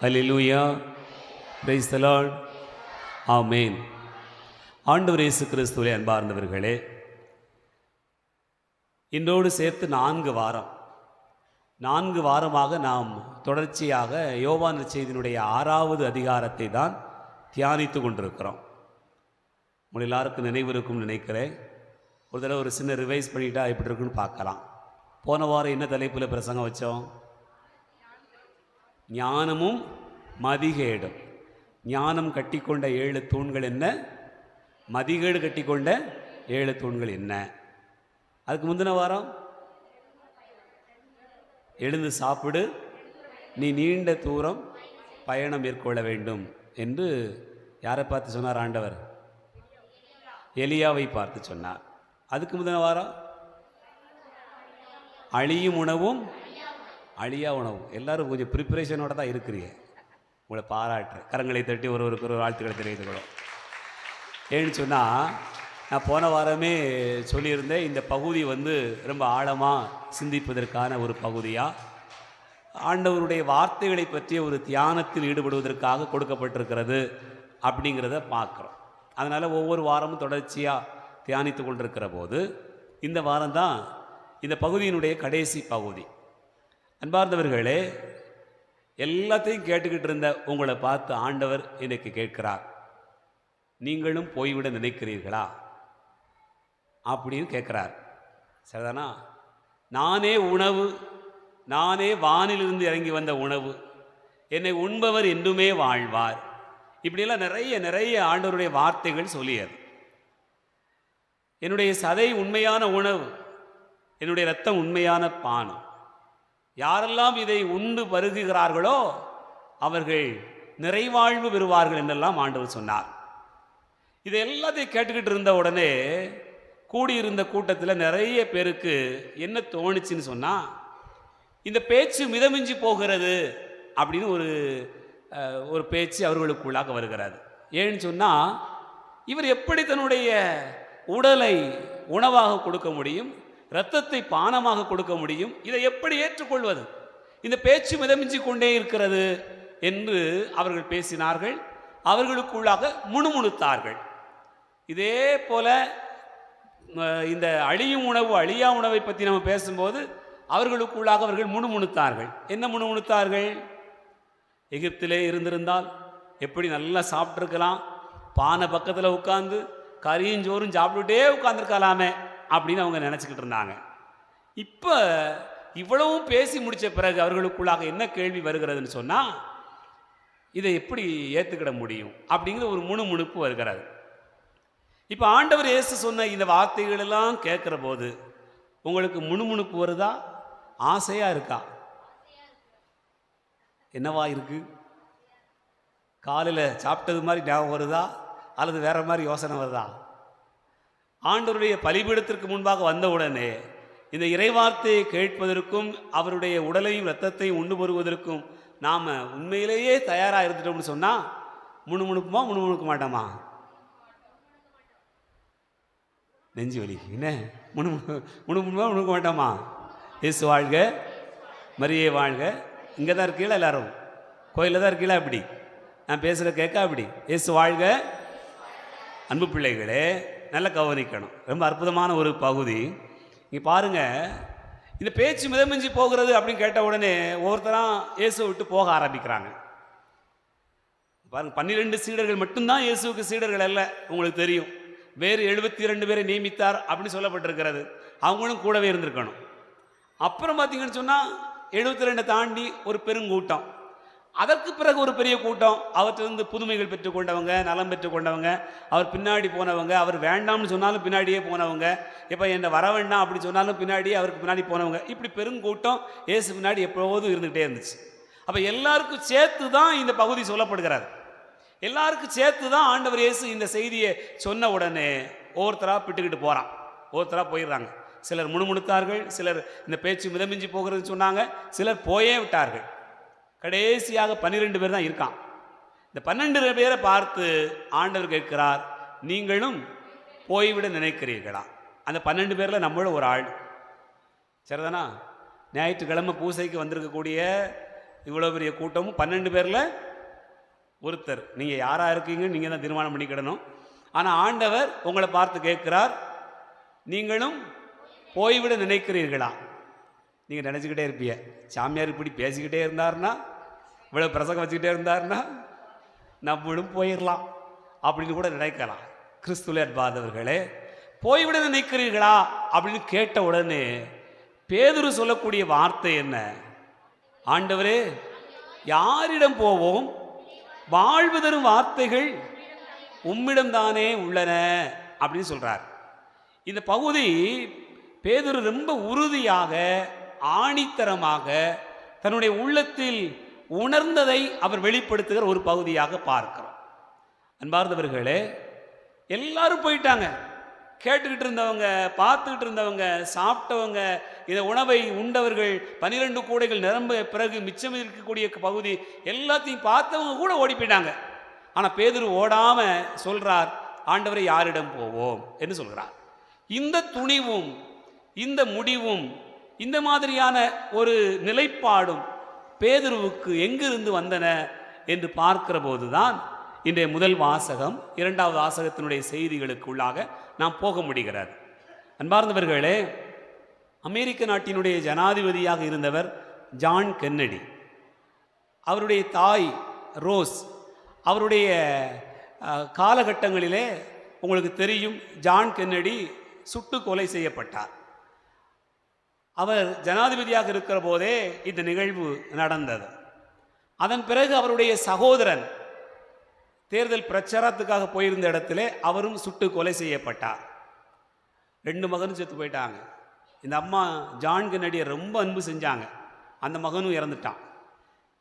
ஹல்லேலூயா, பிரைஸ் தி லார்ட், ஆமென். ஆண்டவர் இயேசு கிறிஸ்துவிலே அன்பார்ந்தவர்களே, இன்றோடு சேர்த்து 4 வாரமாக நாம் தொடர்ச்சியாக யோவான் நற்செய்தியினுடைய 6வது அதிகாரத்தை தான் தியானித்து கொண்டிருக்கிறோம். உங்கள் எல்லாருக்கும் நினைவிருக்கும் நினைக்கிறேன். ஒரு தடவை ஒரு சின்ன ரிவைஸ் பண்ணிட்டா எப்படி இருக்குன்னு பார்க்கலாம். போன வாரம் என்ன தலைப்பில் பிரசங்கம் வச்சோம்? ஞானமும் மதிகேடும். ஞானம் கட்டிக்கொண்ட 7 தூண்கள் என்ன, மதிகேடு கட்டிக்கொண்ட 7 தூண்கள் என்ன? அதுக்கு முந்தின வாரம் எழுந்து சாப்பிடு, நீ நீண்ட தூரம் பயணம் மேற்கொள்ள வேண்டும் என்று யாரை பார்த்து சொன்னார் ஆண்டவர்? எலியாவை பார்த்து சொன்னார். அதுக்கு முதல் வாரம் அழியும் உணவும் அழியா உணவும். எல்லாரும் கொஞ்சம் ப்ரிப்பரேஷனோட தான் இருக்கிறீங்க. உங்களை பாராட்டுறேன். கரங்களை தட்டி ஒருவருக்கு ஒரு வாழ்த்துக்களை தெரிவித்துக்கிறோம். ஏன்னு சொன்னால், நான் போன வாரமே சொல்லியிருந்தேன், இந்த பகுதி ரொம்ப ஆழமாக சிந்திப்பதற்கான ஒரு பகுதியாக, ஆண்டவருடைய வார்த்தைகளை பற்றிய ஒரு தியானத்தில் ஈடுபடுவதற்காக கொடுக்கப்பட்டிருக்கிறது அப்படிங்கிறத பார்க்குறோம். அதனால் ஒவ்வொரு வாரமும் தொடர்ச்சியாக தியானித்து கொண்டிருக்கிற போது இந்த வாரம்தான் இந்த பகுதியினுடைய கடைசி பகுதி. அன்பார்ந்தவர்களே, எல்லாத்தையும் கேட்டுக்கிட்டு இருந்த உங்களை பார்த்து ஆண்டவர் இன்னைக்கு கேட்கிறார், நீங்களும் போய்விட நினைக்கிறீர்களா அப்படின்னு கேட்குறார். சரிதானா? நானே உணவு, நானே வானிலிருந்து இறங்கி வந்த உணவு, என்னை உண்பவர் என்றுமே வாழ்வார். இப்படியெல்லாம் நிறைய ஆண்டவருடைய வார்த்தைகள் சொல்லியது. என்னுடைய சதை உண்மையான உணவு, என்னுடைய இரத்தம் உண்மையான பானம். யாரெல்லாம் இதை உண்டு பருகுகிறார்களோ அவர்கள் நிறைவாழ்வு பெறுவார்கள் என்றெல்லாம் ஆண்டவர் சொன்னார். இதை எல்லாத்தையும் கேட்டுக்கிட்டு இருந்த உடனே கூடியிருந்த கூட்டத்தில் நிறைய பேருக்கு என்ன தோணுச்சுன்னு சொன்னால், இந்த பேச்சு மிதமிஞ்சி போகிறது அப்படின்னு ஒரு பேச்சு அவர்களுக்குள்ளாக வருகிறது. ஏன்னு சொன்னால், இவர் எப்படி தன்னுடைய உடலை உணவாக கொடுக்க முடியும், இரத்தத்தை பானமாக கொடுக்க முடியும், இதை எப்படி ஏற்றுக்கொள்வது? இந்த பேச்சு மிதமிஞ்சி கொண்டே இருக்கிறது என்று அவர்கள் பேசினார்கள். அவர்களுக்குள்ளாக முணுமுணுத்தார்கள். இதே போல இந்த அழியும் உணவு அழியா உணவை பற்றி நம்ம பேசும்போது அவர்களுக்குள்ளாக அவர்கள் முணுமுணுத்தார்கள். என்ன முணுமுணுத்தார்கள்? எகிப்திலே இருந்திருந்தால் எப்படி நல்லா சாப்பிட்ருக்கலாம், பானை பக்கத்தில் உட்காந்து கறியும் சோறும் சாப்பிட்டுட்டே உட்காந்துருக்கலாமே அப்படின்னு அவங்க நினச்சிக்கிட்டு இருந்தாங்க. இப்போ இவ்வளவும் பேசி முடித்த பிறகு அவர்களுக்குள்ளாக என்ன கேள்வி வருகிறதுன்னு சொன்னால், இதை எப்படி ஏற்றுக்கிட முடியும் அப்படிங்கிற ஒரு முணுமுணுப்பு வருகிறது. இப்போ ஆண்டவர் இயேசு சொன்ன இந்த வார்த்தைகளெல்லாம் கேட்குற போது உங்களுக்கு முணுமுணுப்பு வருதா, ஆசையாக இருக்கா? என்னவா இருக்கு? காலையில் சாப்பிட்டது மாதிரி ஞாபகம் வருதா, அல்லது வேற மாதிரி யோசனை வருதா? ஆண்டவருடைய பலிபீடத்திற்கு முன்பாக வந்தவுடனே இந்த இறைவார்த்தையை கேட்பதற்கும் அவருடைய உடலையும் இரத்தத்தையும் உண்டு பருவதற்கும் நாம் உண்மையிலேயே தயாராக இருந்துட்டோம்னு சொன்னால் முணுமுணுப்புமா முணுமுணுக்க மாட்டோமா? நெஞ்சு வலி என்ன முணுமுணுமா முணுக்க மாட்டோமா? இயேசு வாழ்க, மரியே வாழ்க. இங்கே தான் இருக்கீங்களா? எல்லாரும் கோயிலில் தான் இருக்கீங்களா? அப்படி நான் பேசுகிற கேட்க அப்படி இயேசு வாழ்க. அன்பு பிள்ளைகளே, நல்லா கவனிக்கணும். ரொம்ப அற்புதமான ஒரு பகுதி. இங்கே பாருங்கள், இந்த பேச்சு மிதமிஞ்சி போகிறது அப்படின்னு கேட்ட உடனே ஒவ்வொருத்தராக இயேசுவை விட்டு போக ஆரம்பிக்கிறாங்க. பாருங்கள், 12 சீடர்கள் மட்டும்தான் இயேசுவுக்கு சீடர்கள் அல்ல, உங்களுக்கு தெரியும். வேறு 72 பேரை நியமித்தார் அப்படின்னு சொல்லப்பட்டிருக்கிறது. அவங்களும் கூடவே இருந்திருக்கணும். அப்புறம் பார்த்தீங்கன்னு சொன்னால் 72 தாண்டி ஒரு பெருங்கூட்டம், அதற்கு பிறகு ஒரு பெரிய கூட்டம், அவற்றிலிருந்து புதுமைகள் பெற்றுக்கொண்டவங்க, நலம் பெற்றுக்கொண்டவங்க, அவர் பின்னாடி போனவங்க, அவர் வேண்டாம்னு சொன்னாலும் பின்னாடியே போனவங்க, இப்போ என்ன வர வேண்டாம் அப்படி சொன்னாலும் பின்னாடியே அவருக்கு பின்னாடி போனவங்க, இப்படி பெருங்கூட்டம் இயேசு பின்னாடி எப்போதும் இருந்துகிட்டே இருந்துச்சு. அப்போ எல்லாருக்கும் சேர்த்து தான் இந்த பகுதி சொல்லப்படுகிறார். எல்லாருக்கும் சேர்த்து தான் ஆண்டவர் இயேசு இந்த செய்தியை சொன்ன உடனே ஒவ்வொருத்தராக பிட்டுக்கிட்டு போகிறான், ஒவ்வொருத்தராக போயிடுறாங்க. சிலர் முணுமுணுத்தார்கள், சிலர் இந்த பேச்சு மிதமிஞ்சி போகிறதுன்னு சொன்னாங்க, சிலர் போயே விட்டார்கள். கடைசியாக 12 பேர் தான் இருக்கான். இந்த 12 பேரை பார்த்து ஆண்டவர் கேட்கிறார், நீங்களும் போய்விட நினைக்கிறீர்களா? அந்த 12 பேரில் நம்மளும் ஒரு ஆள். சரிதானா? ஞாயிற்றுக்கிழமை பூசைக்கு வந்திருக்கக்கூடிய இவ்வளோ பெரிய கூட்டமும் 12 பேரில் ஒருத்தர். நீங்கள் யாராக இருக்கீங்க, நீங்கள் தான் தீர்மானம் பண்ணிக்கிடணும். ஆனால் ஆண்டவர் உங்களை பார்த்து கேட்கிறார், நீங்களும் போய்விட நினைக்கிறீர்களா? நீங்கள் நினச்சிக்கிட்டே இருப்பீங்க, சாமியார் இப்படி பேசிக்கிட்டே இருந்தார்னா, இவ்வளோ பிரசங்கம் வச்சுக்கிட்டே இருந்தார்னா நம்மளும் போயிடலாம் அப்படின்னு கூட நினைக்கலாம். கிறிஸ்துவிலே அன்பார்ந்தவர்களே, போய்விட நினைக்கிறீர்களா அப்படின்னு கேட்ட உடனே பேதுரு சொல்லக்கூடிய வார்த்தை என்ன? ஆண்டவரே, யாரிடம் போவோம்? வாழ்வு தரும் வார்த்தைகள் உம்மிடம்தானே உள்ளன அப்படின்னு சொல்றார். இந்த பகுதி பேதுரு ரொம்ப உறுதியாக, ஆணித்தரமாக தன்னுடைய உள்ளத்தில் உணர்ந்ததை அவர் வெளிப்படுத்துகிற ஒரு பகுதியாக பார்க்கிறோம். அன்பார்ந்தவர்களே, எல்லாரும் போயிட்டாங்க. கேட்டுக்கிட்டு இருந்தவங்க, பார்த்துக்கிட்டு இருந்தவங்க, சாப்பிட்டவங்க, இந்த உணவை உண்டவர்கள், 12 கூடைகள் நிரம்ப பிறகு மிச்சம் இருக்கக்கூடிய பகுதி எல்லாத்தையும் பார்த்தவங்க கூட ஓடி போயிட்டாங்க. ஆனால் பேதுரு ஓடாம சொல்றார், ஆண்டவரை யாரிடம் போவோம் என்று சொல்கிறார். இந்த துணிவும் இந்த முடிவும் இந்த மாதிரியான ஒரு நிலைப்பாடும் பேதுருவுக்கு எங்கிருந்து வந்தன என்று பார்க்கிற போதுதான் இன்றைய முதல் வாசகம், இரண்டாவது வாசகத்தினுடைய செய்திகளுக்குள்ளாக நாம் போக முடிகிறது. அன்பார்ந்தவர்களே, அமெரிக்க நாட்டினுடைய ஜனாதிபதியாக இருந்தவர் ஜான் கென்னடி. அவருடைய தாய் ரோஸ். அவருடைய காலகட்டங்களிலே உங்களுக்கு தெரியும், ஜான் கென்னடி சுட்டு கொலை செய்யப்பட்டார். அவர் ஜனாதிபதியாக இருக்கிற போதே இந்த நிகழ்வு நடந்தது. அதன் பிறகு அவருடைய சகோதரன் தேர்தல் பிரச்சாரத்துக்காக போயிருந்த இடத்திலே அவரும் சுட்டு கொலை செய்யப்பட்டார். 2 மகனும் செத்து போயிட்டாங்க. இந்த அம்மா ஜான் கென்னடியை ரொம்ப அன்பு செஞ்சாங்க. அந்த மகனும் இறந்துட்டான்.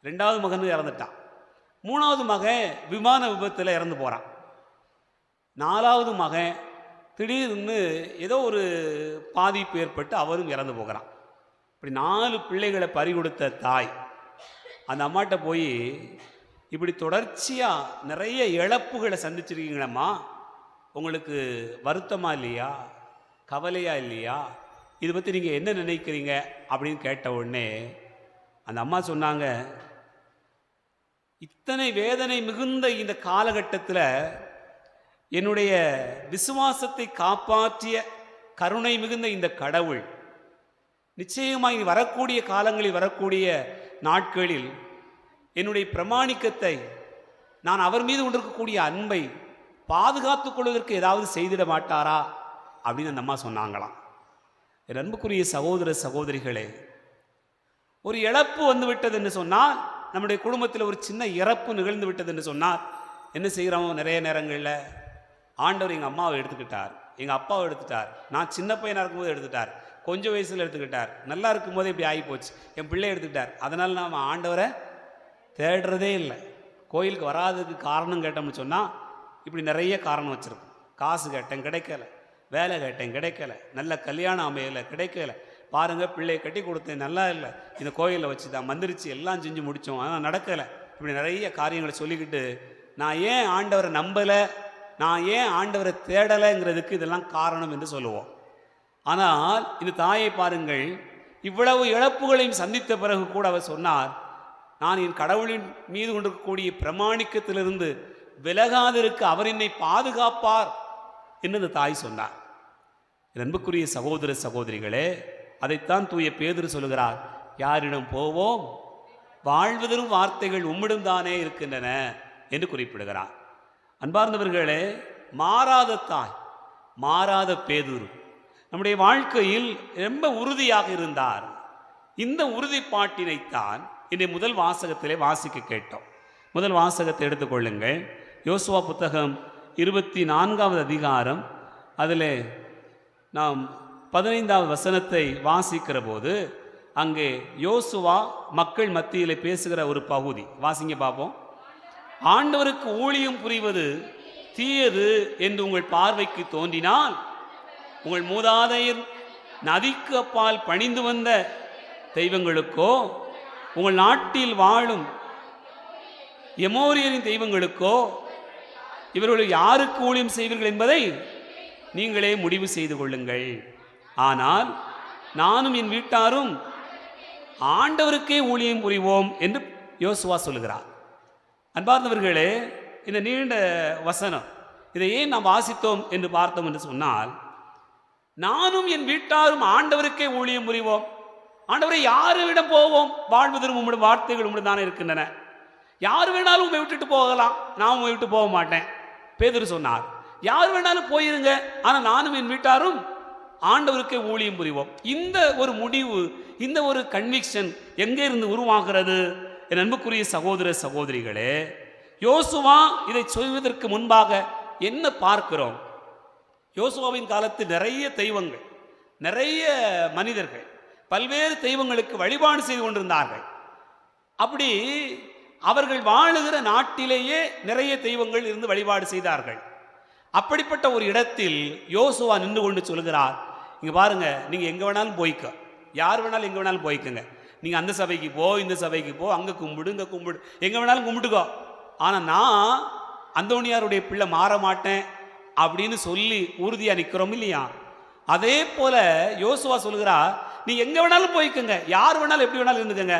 2வது மகனும் இறந்துட்டான். 3வது மகன் விமான விபத்தில் இறந்து போகிறான். 4வது மகன் திடீர்னு ஏதோ ஒரு பாதிப்பு ஏற்பட்டு அவரும் இறந்து போகிறான். இப்படி 4 பிள்ளைகளை பறிகொடுத்த தாய் அந்த அம்மாட்ட போய், இப்படி தொடர்ச்சியாக நிறைய இழப்புகளை சந்திச்சிருக்கீங்களம்மா, உங்களுக்கு வருத்தமா இல்லையா, கவலையா இல்லையா, இதை பற்றி நீங்கள் என்ன நினைக்கிறீங்க அப்படின்னு கேட்ட உடனே அந்த அம்மா சொன்னாங்க, இத்தனை வேதனை மிகுந்த இந்த காலகட்டத்தில் என்னுடைய விசுவாசத்தை காப்பாற்றிய கருணை மிகுந்த இந்த கடவுள் நிச்சயமாக வரக்கூடிய காலங்களில், வரக்கூடிய நாட்களில் என்னுடைய பிரமாணிக்கத்தை, நான் அவர் மீது கொண்டிருக்கக்கூடிய அன்பை பாதுகாத்துக் கொள்வதற்கு ஏதாவது செய்திட மாட்டாரா அப்படின்னு அந்த அம்மா சொன்னாங்களாம். என் அன்புக்குரிய சகோதர சகோதரிகளே, ஒரு இழப்பு வந்து விட்டது என்று சொன்னால், நம்முடைய குடும்பத்தில் ஒரு சின்ன இறப்பு நிகழ்ந்து விட்டது என்று சொன்னால் என்ன செய்கிறோம்? நிறைய நேரங்களில் ஆண்டவர் எங்கள் அம்மாவை எடுத்துக்கிட்டார், எங்கள் அப்பாவை எடுத்துட்டார், நான் சின்ன பையனாக இருக்கும்போது எடுத்துட்டார், கொஞ்சம் வயசில் எடுத்துக்கிட்டார், நல்லா இருக்கும்போது இப்படி ஆகி போச்சு, என் பிள்ளை எடுத்துக்கிட்டார், அதனால் நாம் ஆண்டவரை தேடுறதே இல்லை. கோயிலுக்கு வராததுக்கு காரணம் கேட்டோம்னு சொன்னால் இப்படி நிறைய காரணம் வச்சுருக்கோம். காசு கேட்டேன் கிடைக்கல, வேலை கேட்டேன் கிடைக்கல, நல்ல கல்யாணம் அமையலை கிடைக்கல, பாருங்கள் பிள்ளையை கட்டி கொடுத்தேன் நல்லா இல்லை, இந்த கோயிலில் வச்சு தான் வந்துருச்சு, எல்லாம் செஞ்சு முடித்தோம் ஆனால் நடக்கலை, இப்படி நிறைய காரியங்களை சொல்லிக்கிட்டு நான் ஏன் ஆண்டவரை நம்பலை, நான் ஏன் ஆண்டவரை தேடலைங்கிறதுக்கு இதெல்லாம் காரணம் என்று சொல்லுவோம். ஆனால் இந்த தாயை பாருங்கள், இவ்வளவு இழப்புகளையும் சந்தித்த பிறகு கூட அவர் சொன்னார், நான் என் கடவுளின் மீது கொண்டிருக்கக்கூடிய பிரமாணிக்கத்திலிருந்து விலகாதிருக்க அவர் என்னை பாதுகாப்பார் என்று இந்த தாய் சொன்னார். அன்புக்குரிய சகோதர சகோதரிகளே, அதைத்தான் தூய பேதுரு சொல்லுகிறார், யாரிடம் போவோம், வாழ்வதரும் வார்த்தைகள் உம்மிடம் தானே இருக்கின்றன என்று குறிப்பிடுகிறார். அன்பார்ந்தவர்களே, மாறாத தாய், மாறாத பேதுரு நம்முடைய வாழ்க்கையில் ரொம்ப உறுதியாக இருந்தார். இந்த உறுதிப்பாட்டினைத்தான் இன்றைய முதல் வாசகத்திலே வாசிக்க கேட்டோம். முதல் வாசகத்தை எடுத்துக்கொள்ளுங்கள். யோசுவா புத்தகம் 24வது அதிகாரம், அதில் நாம் 15வது வசனத்தை வாசிக்கிற போது அங்கே யோசுவா மக்கள் மத்தியில் பேசுகிற ஒரு பகுதி வாசிங்க பார்ப்போம். ஆண்டவருக்கு ஊழியம் புரிவது தீயது என்று உங்கள் பார்வைக்கு தோன்றினால், உங்கள் மூதாதையர் நதிக்கு அப்பால் பணிந்து வந்த தெய்வங்களுக்கோ, உங்கள் நாட்டில் வாழும் எமோரியரின் தெய்வங்களுக்கோ இவர்கள் யாருக்கு ஊழியம் செய்வீர்கள் என்பதை நீங்களே முடிவு செய்து கொள்ளுங்கள். ஆனால் நானும் என் வீட்டாரும் ஆண்டவருக்கே ஊழியம் புரிவோம் என்று யோசுவா சொல்லுகிறார். அன்பார்ந்தவர்களே, இந்த நீண்ட வசனம் இதை ஏன் நாம் வாசித்தோம் என்று பார்த்தோம் என்று சொன்னால், நானும் என் வீட்டாரும் ஆண்டவருக்கே ஊழியம் புரிவோம். ஆண்டவரை யாரிடம் போவோம், வாழ்வதற்கு உங்களுடைய வார்த்தைகள் உங்களுடைய தானே இருக்கின்றன, யார் வேணாலும் உண்மை விட்டுட்டு போகலாம், நான் உண்மை விட்டு போக மாட்டேன். பேதுரு சொன்னார், யார் வேணாலும் போயிருங்க, ஆனால் நானும் என் வீட்டாரும் ஆண்டவருக்கே ஊழியம் புரிவோம். இந்த ஒரு முடிவு, இந்த ஒரு கன்விக்ஷன் எங்கே இருந்து உருவாகிறது? என் அன்புக்குரிய சகோதர சகோதரிகளே, யோசுவா இதை சொல்வதற்கு முன்பாக என்ன பார்க்கிறோம்? யோசுவாவின் காலத்தில் நிறைய தெய்வங்கள், நிறைய மனிதர்கள் பல்வேறு தெய்வங்களுக்கு வழிபாடு செய்து கொண்டிருந்தார்கள். அப்படி அவர்கள் வாழுகிற நாட்டிலேயே நிறைய தெய்வங்கள் இருந்து வழிபாடு செய்தார்கள். அப்படிப்பட்ட ஒரு இடத்தில் யோசுவா நின்று கொண்டு சொல்கிறார், இங்கே பாருங்க, நீங்கள் எங்கே வேணாலும் போய்க்க, யார் வேணாலும் எங்கே வேணாலும் போய்க்குங்க, நீங்கள் அந்த சபைக்கு போ, இந்த சபைக்கு போ, அங்கே கும்பிடு, இங்கே கும்பிடு, எங்கே வேணாலும் கும்பிட்டுக்கோ, ஆனால் நான் அந்தோனியாருடைய பிள்ளை மாற மாட்டேன் அப்படின்னு சொல்லி உறுதியாக நிற்கிறோம் இல்லையா? அதே போல யோசுவா சொல்கிறார், நீ எங்கே வேணாலும் போய்க்குங்க, யார் வேணாலும் எப்படி வேணாலும் இருந்துக்கங்க,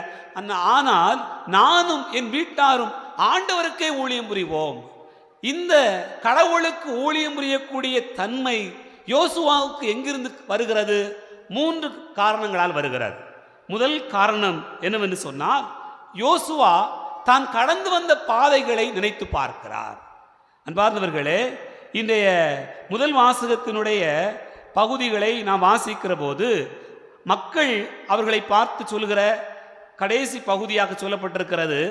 ஆனால் நானும் என் வீட்டாரும் ஆண்டவருக்கே ஊழியம் புரிவோம். இந்த கடவுளுக்கு ஊழியம் புரியக்கூடிய தன்மை யோசுவாவுக்கு எங்கிருந்து வருகிறது? 3 காரணங்களால் வருகிறது. முதல் காரணம் என்னவென்று சொன்னால், யோசுவா தான் கடந்து வந்த பாதைகளை நினைத்து பார்க்கிறார். அன்பார்ந்தவர்களே, இன்றைய முதல் வாசகத்தினுடைய பகுதிகளை நாம் வாசிக்கிற போது மக்கள் அவர்களை பார்த்து சொல்கிற கடைசி பகுதியாக சொல்லப்பட்டிருக்கிறது.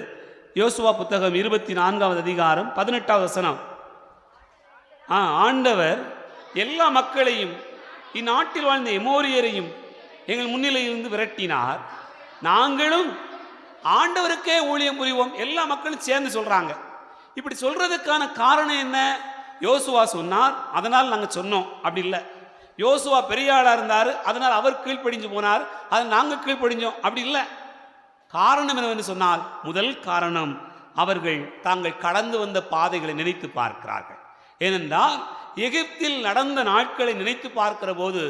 யோசுவா புத்தகம் 24வது அதிகாரம் 18வது வசனம். ஆண்டவர் எல்லா மக்களையும் இந்நாட்டில் வாழ்ந்த எமோரியரையும் எங்கள் முன்னிலையிலிருந்து விரட்டினார், நாங்களும் ஆண்டவருக்கே ஊழியம் புரிவோம். எல்லா மக்களும் சேர்ந்து சொல்றாங்க. இப்படி சொல்றதுக்கான காரணம் என்ன? யோசுவா சொன்னார், அதனால் நாங்கள் சொன்னோம். அப்படி இல்லை. யோசுவா பெரிய ஆளா இருந்தார், அதனால் அவர் கீழ்ப்படிஞ்சு போனார், அதனால் நாங்கள் கீழ்ப்படிஞ்சோம். அப்படி இல்லை. காரணம் என்னவென்று சொன்னால், முதல் காரணம், அவர்கள் தாங்கள் கடந்து வந்த பாதைகளை நினைத்து பார்க்கிறார்கள். ஏனென்றால் எகிப்தில் நடந்த நாட்களை நினைத்து பார்க்கிற போது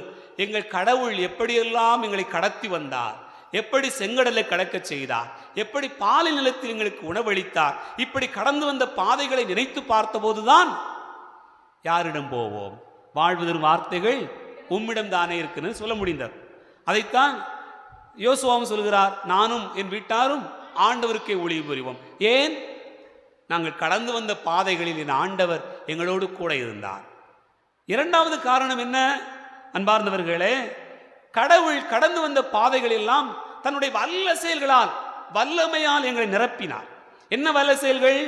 எங்கள் கடவுள் எப்படியெல்லாம் எங்களை கடத்தி வந்தார், எப்படி செங்கடலை கடக்க செய்தார், எப்படி பாலை நிலத்தில் எங்களுக்கு உணவளித்தார், இப்படி கடந்து வந்த பாதைகளை நினைத்து பார்த்த போதுதான் யாரிடம் போவோம், வாழ்வு தரும் வார்த்தைகள் உம்மிடம் தானே இருக்குன்னு சொல்ல முடிந்தது. அதைத்தான் யோசுவாவும் சொல்கிறார், நானும் என் வீட்டாரும் ஆண்டவருக்கே ஊழியம் புரிவோம். ஏன்? நாங்கள் கடந்து வந்த பாதைகளில் என் ஆண்டவர் எங்களோடு கூட இருந்தார். இரண்டாவது காரணம் என்ன? அன்பார்ந்தவர்களே, கடவுள் கடந்து வந்த பாதைகள் எல்லாம் தன்னுடைய வல்ல செயல்களால், வல்லமையால் எங்களை நிரப்பினார். என்ன வல்ல செயல்கள்?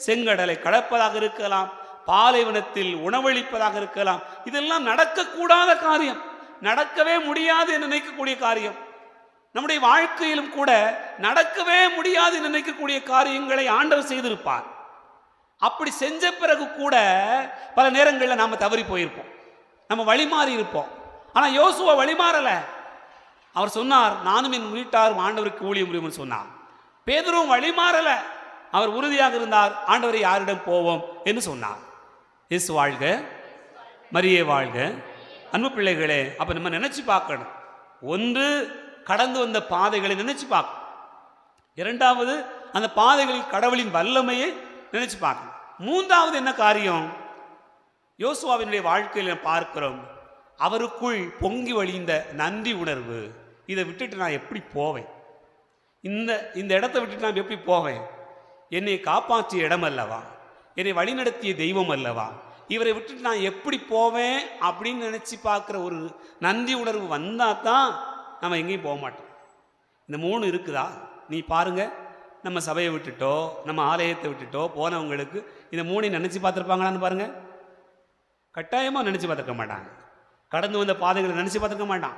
செங்கடலை கடப்பதாக இருக்கலாம், பாலைவனத்தில் உணவளிப்பதாக இருக்கலாம். இதெல்லாம் நடக்கக்கூடாத காரியம், நடக்கவே முடியாது என்று நினைக்கக்கூடிய காரியம். நம்முடைய வாழ்க்கையிலும் கூட நடக்கவே முடியாது என்று நினைக்கக்கூடிய காரியங்களை ஆண்டவர் செய்திருப்பார். அப்படி செஞ்ச பிறகு கூட பல நேரங்களில் நாம் தவறி போயிருப்போம், நம்ம வழிமாறி இருப்போம். ஆனால் யோசுவா வழிமாறல. அவர் சொன்னார், நானும் என் வீட்டாரும் ஆண்டவருக்கு ஊழியம் புரியும்னு சொன்னார். பேதுருவும் வழிமாறல. அவர் உறுதியாக இருந்தார், ஆண்டவரை யாரிடம் போவோம் என்று சொன்னார். இயேசு வாழ்க, மரியே வாழ்க. அன்பு பிள்ளைகளே, அப்ப நம்ம நினைச்சு பார்க்கணும். ஒன்று, கடந்து வந்த பாதைகளை நினைச்சு பார்க்கணும். இரண்டாவது, அந்த பாதைகளில் கடவுளின் வல்லமையை நினைச்சு பார்க்கணும். மூன்றாவது என்ன காரியம்? யோசுவாவினுடைய வாழ்க்கையில் பார்க்கிறோம், அவருக்குள் பொங்கி வழிந்த நன்றி உணர்வு. இதை விட்டுட்டு நான் எப்படி போவேன்? இந்த இடத்தை விட்டுட்டு நான் எப்படி போவேன்? என்னை காப்பாற்றிய இடம் அல்லவா, என்னை வழிநடத்திய தெய்வம் அல்லவா, இவரை விட்டுட்டு நான் எப்படி போவேன் அப்படின்னு நினச்சி பார்க்குற ஒரு நன்றி உணர்வு வந்தால் தான் நம்ம எங்கேயும் போக மாட்டோம். இந்த 3 இருக்குதா? நீ பாருங்க, நம்ம சபையை விட்டுட்டோ, நம்ம ஆலயத்தை விட்டுட்டோ போனவங்களுக்கு இந்த 3 நினச்சி பார்த்துருப்பாங்களான்னு பாருங்க. கட்டாயமாக நினச்சி பார்த்துருக்க மாட்டாங்க. கடந்து வந்த பாதைகளை நினச்சி பார்த்துருக்க மாட்டான்.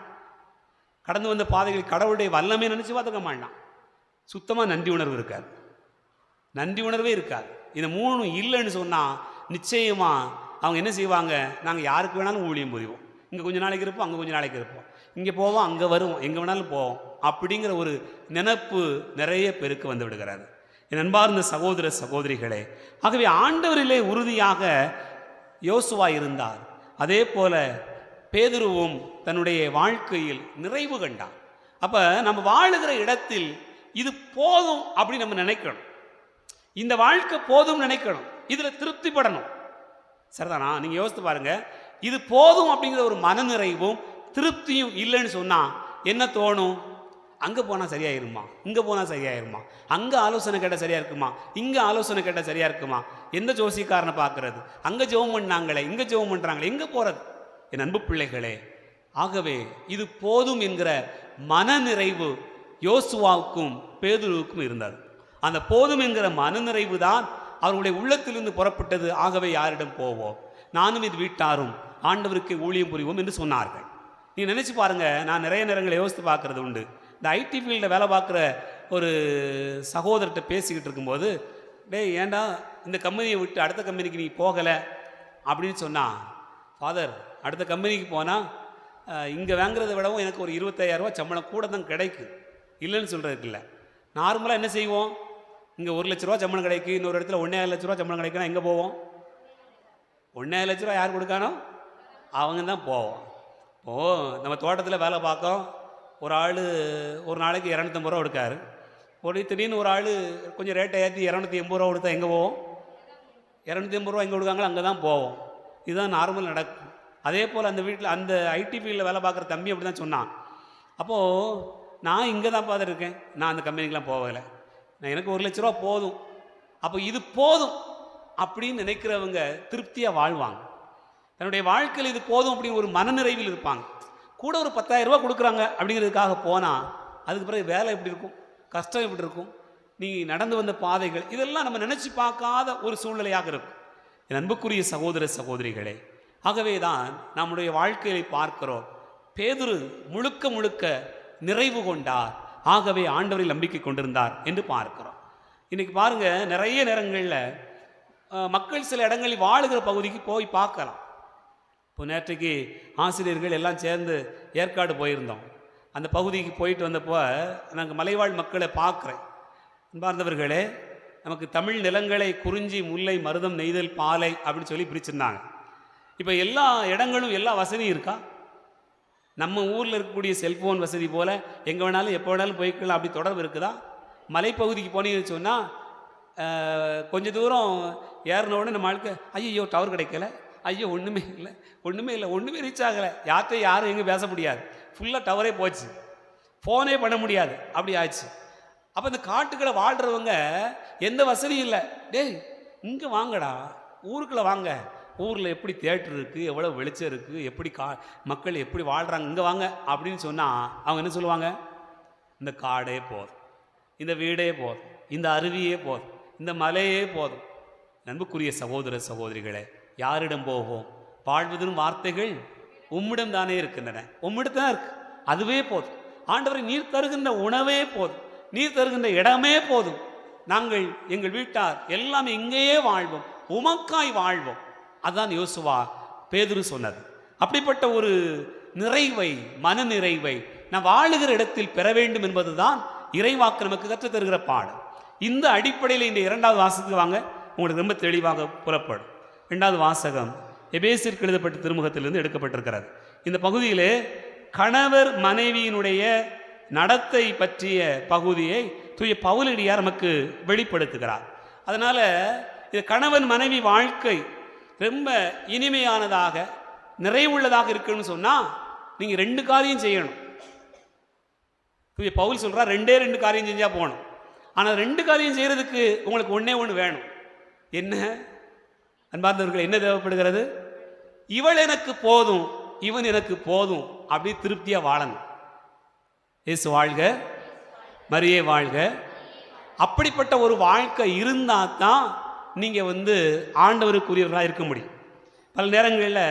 கடந்து வந்த பாதைகள் கடவுளுடைய வல்லமை நினச்சி பார்த்துக்க மாட்டான். சுத்தமாக நன்றி உணர்வு இருக்காது, நன்றி உணர்வே இருக்காது. இந்த 3 இல்லைன்னு சொன்னால் நிச்சயமாக அவங்க என்ன செய்வாங்க? நாங்கள் யாருக்கு வேணாலும் ஊழியம் புரிவோம், இங்கே கொஞ்சம் நாளைக்கு இருப்போம், அங்கே கொஞ்சம் நாளைக்கு இருப்போம், இங்கே போவோம், அங்கே வருவோம், எங்கே வேணாலும் போவோம் அப்படிங்கிற ஒரு நினைப்பு நிறைய பேருக்கு வந்து விடுகிறது. என் அன்பார்ந்த சகோதர சகோதரிகளே, ஆகவே ஆண்டவரிலே உறுதியாக யோசுவா இருந்தார். அதே போல பேதுருவும் தன்னுடைய வாழ்க்கையில் நிறைவு கண்டார். அப்போ நம்ம வாழுகிற இடத்தில் இது போதும் அப்படின்னு நம்ம நினைக்கணும். இந்த வாழ்க்கை போதும் நினைக்கணும், இதில் திருப்திப்படணும். சரிதானா? நீங்கள் யோசித்து பாருங்க, இது போதும் அப்படிங்கிற ஒரு மனநிறைவும் திருப்தியும் இல்லைன்னு சொன்னால் என்ன தோணும்? அங்கே போனால் சரியாயிருமா, இங்கே போனால் சரியாயிருமா, அங்கே ஆலோசனை கேட்டால் சரியாக இருக்குமா, இங்கே ஆலோசனை கேட்டால் சரியாக இருக்குமா, எந்த ஜோசிக்காரனை பார்க்கறது, அங்கே ஜெபம் பண்ணாங்களே, இங்கே ஜெபம் பண்ணுறாங்களே, எங்கே போகிறது? என் அன்பு பிள்ளைகளே, ஆகவே இது போதும் என்கிற மனநிறைவு யோசுவாவுக்கும் பேதுருவுக்கும் இருந்தது. அந்த போதும் என்கிற மனநிறைவு தான் அவர்களுடைய உள்ளத்திலிருந்து புறப்பட்டது. ஆகவே யாரிடம் போவோம்? நானும் இது வீட்டாரும் ஆண்டவருக்கு ஊழியம் புரிவோம் என்று சொன்னார்கள். நீ நினைச்சு பாருங்க, நான் நிறைய நேரங்களை யோசித்து பார்க்கறது உண்டு. இந்த ஐடி ஃபீல்டில் வேலை பார்க்குற ஒரு சகோதரர்கிட்ட பேசிக்கிட்டு இருக்கும்போது, டேய் ஏண்டா இந்த கம்பெனியை விட்டு அடுத்த கம்பெனிக்கு நீ போகலை அப்படின்னு சொன்னால், ஃபாதர் அடுத்த கம்பெனிக்கு போனால் இங்கே வாங்குறதை விடவும் எனக்கு ஒரு 25,000 சம்பளம் கூட தான் கிடைக்கும், இல்லைன்னு சொல்கிறதுக்கு இல்லை. நார்மலாக என்ன செய்வோம், இங்கே 1 லட்ச ரூபா சம்பளம் கிடைக்கும், இன்னொரு இடத்துல 1,5 லட்ச ரூபா சம்பளம் கிடைக்குன்னா எங்கே போவோம்? 1,5 லட்ச ரூபா யார் கொடுக்கானோ அவங்க தான் போவோம். நம்ம தோட்டத்தில் வேலை பார்க்கோம், ஒரு ஆள் ஒரு நாளைக்கு 250 ரூபா கொடுக்காரு. திடீர்னு ஒரு ஆள் கொஞ்சம் ரேட்டை ஏற்றி 280 ரூபா கொடுத்தா எங்கே போவோம்? 280 ரூபா எங்கே கொடுக்காங்களோ அங்கே தான் போவோம். இதுதான் நார்மல் நடக்கும். அதே போல் அந்த வீட்டில் அந்த ஐடி ஃபீல்டில் வேலை பார்க்குற தம்பி அப்படி தான் சொன்னான். அப்போது நான் இங்கே தான் பார்த்துருக்கேன், நான் அந்த கம்பெனிக்கெலாம் போகலை, நான் எனக்கு 1 லட்ச ரூபா போதும், அப்போ இது போதும் அப்படின்னு நினைக்கிறவங்க திருப்தியாக வாழ்வாங்க. தன்னுடைய வாழ்க்கையில் இது போதும் அப்படின்னு ஒரு மனநிறைவில் இருப்பாங்க. கூட ஒரு 10,000 ரூபா கொடுக்குறாங்க அப்படிங்கிறதுக்காக போனால் அதுக்கு பிறகு வேலை எப்படி இருக்கும், கஷ்டம் எப்படி இருக்கும், நீ நடந்து வந்த பாதைகள், இதெல்லாம் நம்ம நினச்சி பார்க்காத ஒரு சூழ்நிலையாக இருக்கும். என் அன்புக்குரிய சகோதர சகோதரிகளே, ஆகவே தான் நம்முடைய வாழ்க்கையை பார்க்கிறோம். பேதுரு முழுக்க முழுக்க நிறைவு கொண்டார், ஆகவே ஆண்டவரில் நம்பிக்கை கொண்டிருந்தார் என்று பார்க்கிறோம். இன்றைக்கி பாருங்கள், நிறைய நேரங்களில் மக்கள் சில இடங்களில் வாழுகிற பகுதிக்கு போய் பார்க்கலாம். இப்போ நேற்றைக்கு ஆசிரியர்கள் எல்லாம் சேர்ந்து ஏற்காடு போயிருந்தோம். அந்த பகுதிக்கு போயிட்டு வந்தப்போ நாங்கள் மலைவாழ் மக்களை பார்க்குறேன். அன்பார்ந்தவர்களே, நமக்கு தமிழ் நிலங்களை குறிஞ்சி, முல்லை, மருதம், நெய்தல், பாலை அப்படின்னு சொல்லி பிரிச்சிருந்தாங்க. இப்போ எல்லா இடங்களும் எல்லா வசதியும் இருக்கா? நம்ம ஊரில் இருக்கக்கூடிய செல்ஃபோன் வசதி போல் எங்கே வேணாலும் எப்போ வேணாலும் போய்க்கலாம் அப்படி தொடர்பு இருக்குதா? மலைப்பகுதிக்கு போனீங்கன்னு சொன்னால் கொஞ்சம் தூரம் ஏறினோடனே நம்ம ஆளுக்கு ஐயோ டவர் கிடைக்கல, ஐயோ ஒன்றுமே இல்லை, ஒன்றுமே ரீச் ஆகலை, யாரும் எங்கே பேச முடியாது, ஃபுல்லாக டவரே போச்சு, ஃபோனே பண்ண முடியாது, அப்படி ஆச்சு. அப்போ இந்த காட்டுக்களை வாழ்கிறவங்க எந்த வசதியும் இல்லை. டேய் இங்கே வாங்கடா, ஊருக்குள்ளே வாங்க, ஊரில் எப்படி தியேட்டர் இருக்குது, எவ்வளோ வெளிச்சம் இருக்குது, எப்படி மக்கள் எப்படி வாழ்கிறாங்க, இங்கே வாங்க அப்படின்னு சொன்னால் அவங்க என்ன சொல்லுவாங்க? இந்த காடே போதும், இந்த வீடே போதும், இந்த அருவியே போதும், இந்த மலையே போதும். அன்புக்குரிய சகோதர சகோதரிகளே, யாரிடம் போவோம்? வாழ்வதும் வார்த்தைகள் உம்மிடம் தானே இருக்கின்றன, உம்மிடத்தான் இருக்கு, அதுவே போதும். ஆண்டவரை நீர் தருகின்ற உணவே போதும், நீர் தருகின்ற இடமே போதும், நாங்கள் எங்கள் வீட்டார் எல்லாமே இங்கேயே வாழ்வோம், உமக்காய் வாழ்வோம். அதுதான் யோசுவா பேதுரு சொன்னது. அப்படிப்பட்ட ஒரு நிறைவை, மன நிறைவை நான் வாழுகிற இடத்தில் பெற வேண்டும் என்பதுதான் இறைவாக்கு நமக்கு கற்றுத்தருகிற பாடம். இந்த அடிப்படையில் இந்த 2வது வாசகத்துக்கு வாங்க, உங்களுக்கு ரொம்ப தெளிவாக புலப்படும். 2வது வாசகம் எபேசியருக்கு எழுதப்பட்ட திருமுகத்திலிருந்து எடுக்கப்பட்டிருக்கிறது. இந்த பகுதியிலே கணவர் மனைவியினுடைய நடத்தை பற்றிய பகுதியை தூய பவுலடியார் நமக்கு வெளிப்படுத்துகிறார். அதனால் இது கணவன் மனைவி வாழ்க்கை ரொம்ப இனிமையானதாக நிறைவுள்ளதாக இருக்குன்னு சொன்னால் நீங்கள் 2 காரியம் செய்யணும். தூய பவுல் சொல்கிறார், 2 காரியம் செஞ்சால் போகணும். ஆனால் 2 காரியம் செய்கிறதுக்கு உங்களுக்கு ஒன்று வேணும். என்ன அன்பார்ந்தவர்கள், என்ன தேவைப்படுகிறது? இவள் எனக்கு போதும், இவன் எனக்கு போதும், அப்படி திருப்தியாக வாழணும். இயேசு வாழ்க, மரியே வாழ்க. அப்படிப்பட்ட ஒரு வாழ்க்கை இருந்தால் தான் நீங்கள் ஆண்டவருக்குரியவர்களாக இருக்க முடியும். பல நேரங்களில்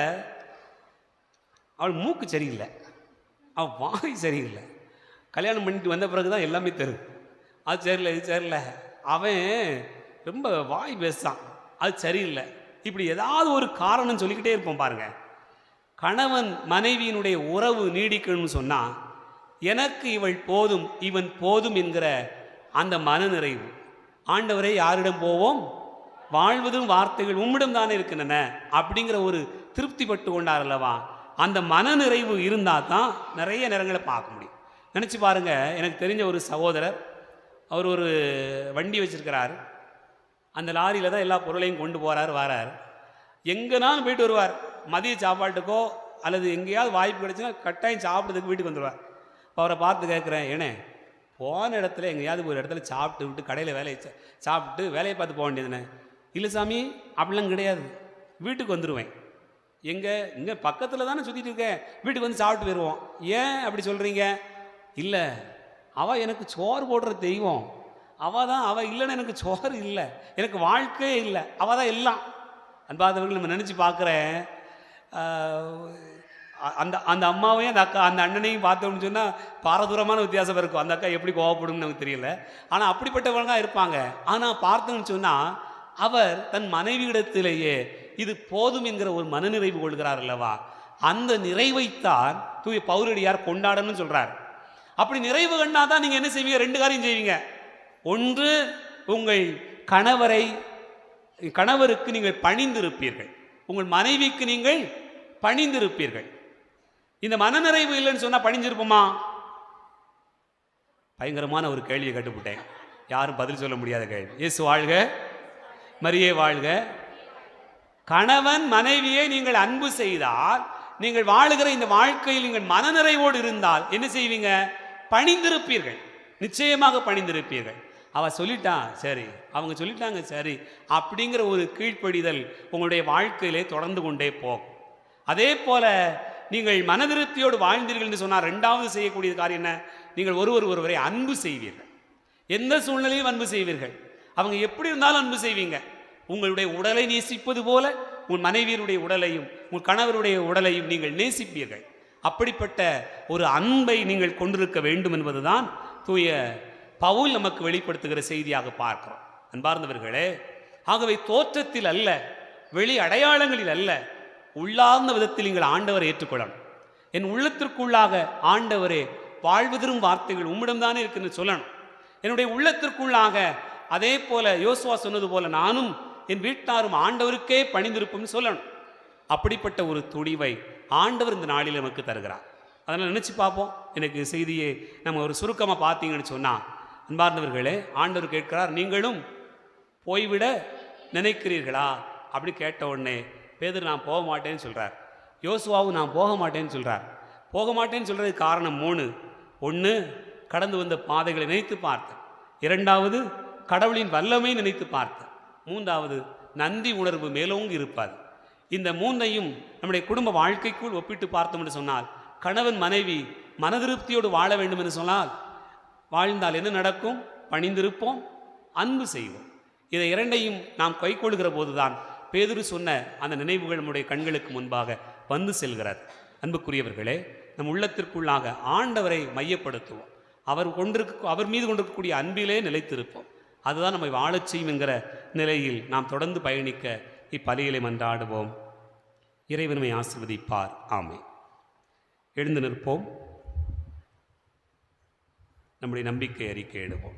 அவள் மூக்கு சரியில்லை, அவள் வாய் சரியில்லை, கல்யாணம் பண்ணிட்டு வந்த பிறகு தான் எல்லாமே தரும். அது சரியில்லை, இது சரியில்லை, அவன் ரொம்ப வாய் பேசான், அது சரியில்லை, இப்படி ஏதாவது ஒரு காரணம் சொல்லிக்கிட்டே இருப்போம். பாருங்க, கணவன் மனைவியினுடைய உறவு நீடிக்கணும்னு சொன்னால் எனக்கு இவள் போதும், இவன் போதும் என்கிற அந்த மனநிறைவு. ஆண்டவரை யாரிடம் போவோம்? வாழ்வதும் வார்த்தைகள் உம்மிடம் தானே இருக்கின்றன அப்படிங்கிற ஒரு திருப்தி பட்டு கொண்டார் அல்லவா? அந்த மனநிறைவு இருந்தால் தான் நிறைய நேரங்களை பார்க்க முடியும். நினச்சி பாருங்க, எனக்கு தெரிஞ்ச ஒரு சகோதரர், அவர் ஒரு வண்டி வச்சிருக்கிறார். அந்த லாரியில் தான் எல்லா பொருளையும் கொண்டு போகிறார், வரார், எங்கேனாலும் போயிட்டு வருவார். மதிய சாப்பாட்டுக்கோ அல்லது எங்கேயாவது வாய்ப்பு கிடைச்சுன்னா கட்டாயம் சாப்பிட்றதுக்கு வீட்டுக்கு வந்துடுவார். இப்போ அவரை பார்த்து கேட்குறேன், ஏன்னே போன இடத்துல எங்கேயாவது ஒரு இடத்துல சாப்பிட்டு விட்டு கடையில் வேலையை சாப்பிட்டு வேலையை பார்த்து போக வேண்டியதுனே. இல்லை சாமி, அப்படிலாம் கிடையாது, வீட்டுக்கு வந்துடுவேன். இங்கே பக்கத்தில் தானே சுற்றிட்டு இருக்கேன், வீட்டுக்கு வந்து சாப்பிட்டு போயிடுவோம். ஏன் அப்படி சொல்கிறீங்க? இல்லை, அவள் எனக்கு சோறு போடுற தெய்வம், அவள் இல்லைன்னு எனக்கு சோறு இல்லை, எனக்கு வாழ்க்கையே இல்லை, அவள் தான் எல்லாம். அன்பாதவர்கள், நம்ம நினச்சி பார்க்குறேன், அந்த அம்மாவையும் அந்த அண்ணனையும் பார்த்தோம்னு சொன்னால் பாரதூரமான வித்தியாசம் இருக்கும். அந்த அக்கா எப்படி கோவப்படும்னு நமக்கு தெரியல, ஆனால் அப்படிப்பட்டவங்க இருப்பாங்க. ஆனால் பார்த்தோம்னு சொன்னால் அவர் தன் மனைவியிடத்திலேயே இது போதும் என்கிற ஒரு மனநிறைவு கொள்கிறார் அல்லவா, அந்த நிறைவைத்தான் தூய பவுலடியார் கொண்டாடணும்னு சொல்றார். அப்படி நிறைவு கண்டாதான் நீங்க என்ன செய்வீங்க? 2 காரியம் செய்வீங்க. ஒன்று, உங்கள் கணவருக்கு நீங்கள் பணிந்திருப்பீர்கள், உங்கள் மனைவிக்கு நீங்கள் பணிந்திருப்பீர்கள். இந்த மனநிறைவு இல்லைன்னு சொன்னா பணிஞ்சிருப்போமா? பயங்கரமான ஒரு கேள்வியை கட்டுப்பட்டேன், யாரும் பதில் சொல்ல முடியாத கேள்வி. இயேசு வாழ்க, மரியே வாழ்க. கணவன் மனைவியை நீங்கள் அன்பு செய்தால், நீங்கள் வாழுகிற இந்த வாழ்க்கையில் நீங்கள் மனநிறைவோடு இருந்தால் என்ன செய்வீங்க? பணிந்திருப்பீர்கள், நிச்சயமாக பணிந்திருப்பீர்கள். அவ சொல்லிட்டான் சரி, அவங்க சொல்லிட்டாங்க சரி, அப்படிங்கிற ஒரு கீழ்ப்படிதல் உங்களுடைய வாழ்க்கையிலே தொடர்ந்து கொண்டே போகும். அதே போல நீங்கள் மனதிருப்தியோடு வாழ்ந்தீர்கள் என்று சொன்னால் 2வது செய்யக்கூடிய காரியம் என்ன? நீங்கள் ஒருவரை அன்பு செய்வீர்கள். எந்த சூழ்நிலையும் அன்பு செய்வீர்கள். அவங்க எப்படி இருந்தாலும் அன்பு செய்வீங்க. உங்களுடைய உடலை நேசிப்பது போல உங்கள் மனைவியருடைய உடலையும் உங்கள் கணவருடைய உடலையும் நீங்கள் நேசிப்பீர்கள். அப்படிப்பட்ட ஒரு அன்பை நீங்கள் கொண்டிருக்க வேண்டும் என்பதுதான் தூய பவுல் நமக்கு வெளிப்படுத்துகிற செய்தியாக பார்க்கிறோம். அன்பார்ந்தவர்களே, ஆகவே தோற்றத்தில் அல்ல, வெளி அடையாளங்களில் அல்ல, உள்ளார்ந்த விதத்தில் நீங்கள் ஆண்டவரை ஏற்றுக்கொள்ளணும். என் உள்ளத்திற்குள்ளாக ஆண்டவரே வாழ்வு தரும் வார்த்தைகள் உம்மிடம்தானே இருக்குன்னு சொல்லணும். என்னுடைய உள்ளத்திற்குள்ளாக அதே போல யோசுவா சொன்னது போல நானும் என் வீட்டாரும் ஆண்டவருக்கே பணிந்திருப்போம்னு சொல்லணும். அப்படிப்பட்ட ஒரு துணிவை ஆண்டவர் இந்த நாளில் நமக்கு தருகிறார். அதனால் நினச்சி பார்ப்போம். எனக்கு செய்தியை நம்ம ஒரு சுருக்கமாக பார்த்தீங்கன்னு சொன்னால், அன்பார்ந்தவர்களே, ஆண்டவர் கேட்கிறார், நீங்களும் போய்விட நினைக்கிறீர்களா அப்படி கேட்ட உடனே பேதுரு நான் போக மாட்டேன்னு சொல்கிறார். யோசுவாவும் நான் போக மாட்டேன்னு சொல்கிறார். போக மாட்டேன்னு சொல்கிறதுக்கு காரணம் 3. 1, கடந்து வந்த பாதைகளை நினைத்து பார்த்தேன். 2வது, கடவுளின் வல்லமை நினைத்து பார்த்தேன். 3வது, நன்றி உணர்வு மேலோங்கி இருப்பார். இந்த 3ஐயும் நம்முடைய குடும்ப வாழ்க்கைக்குள் ஒப்பிட்டு பார்த்தோம் என்று சொன்னால், கணவன் மனைவி மனதிருப்தியோடு வாழ வேண்டும் என்று சொன்னால் வாழ்ந்தால் என்ன நடக்கும்? பணிந்திருப்போம், அன்பு செய்வோம். இதை 2ஐயும் நாம் கைக்கொள்கிற போதுதான் பேதுரு சொன்ன அந்த நினைவுகள் நம்முடைய கண்களுக்கு முன்பாக வந்து செல்கிறது. அன்புக்குரியவர்களே, நம் உள்ளத்திற்குள்ளாக ஆண்டவரை மையப்படுத்துவோம். அவர் மீது கொண்டிருக்கக்கூடிய அன்பிலே நிலைத்திருப்போம். அதுதான் நம்மை வாழச் செய்யும் என்கிற நிலையில் நாம் தொடர்ந்து பயணிக்க இப்பலியிலே மன்றாடுவோம். இறைவனை ஆசீர்வதிப்பார். ஆமென். எழுந்து நிற்போம். நம்முடைய நம்பிக்கை அறிக்கையிடுவோம்.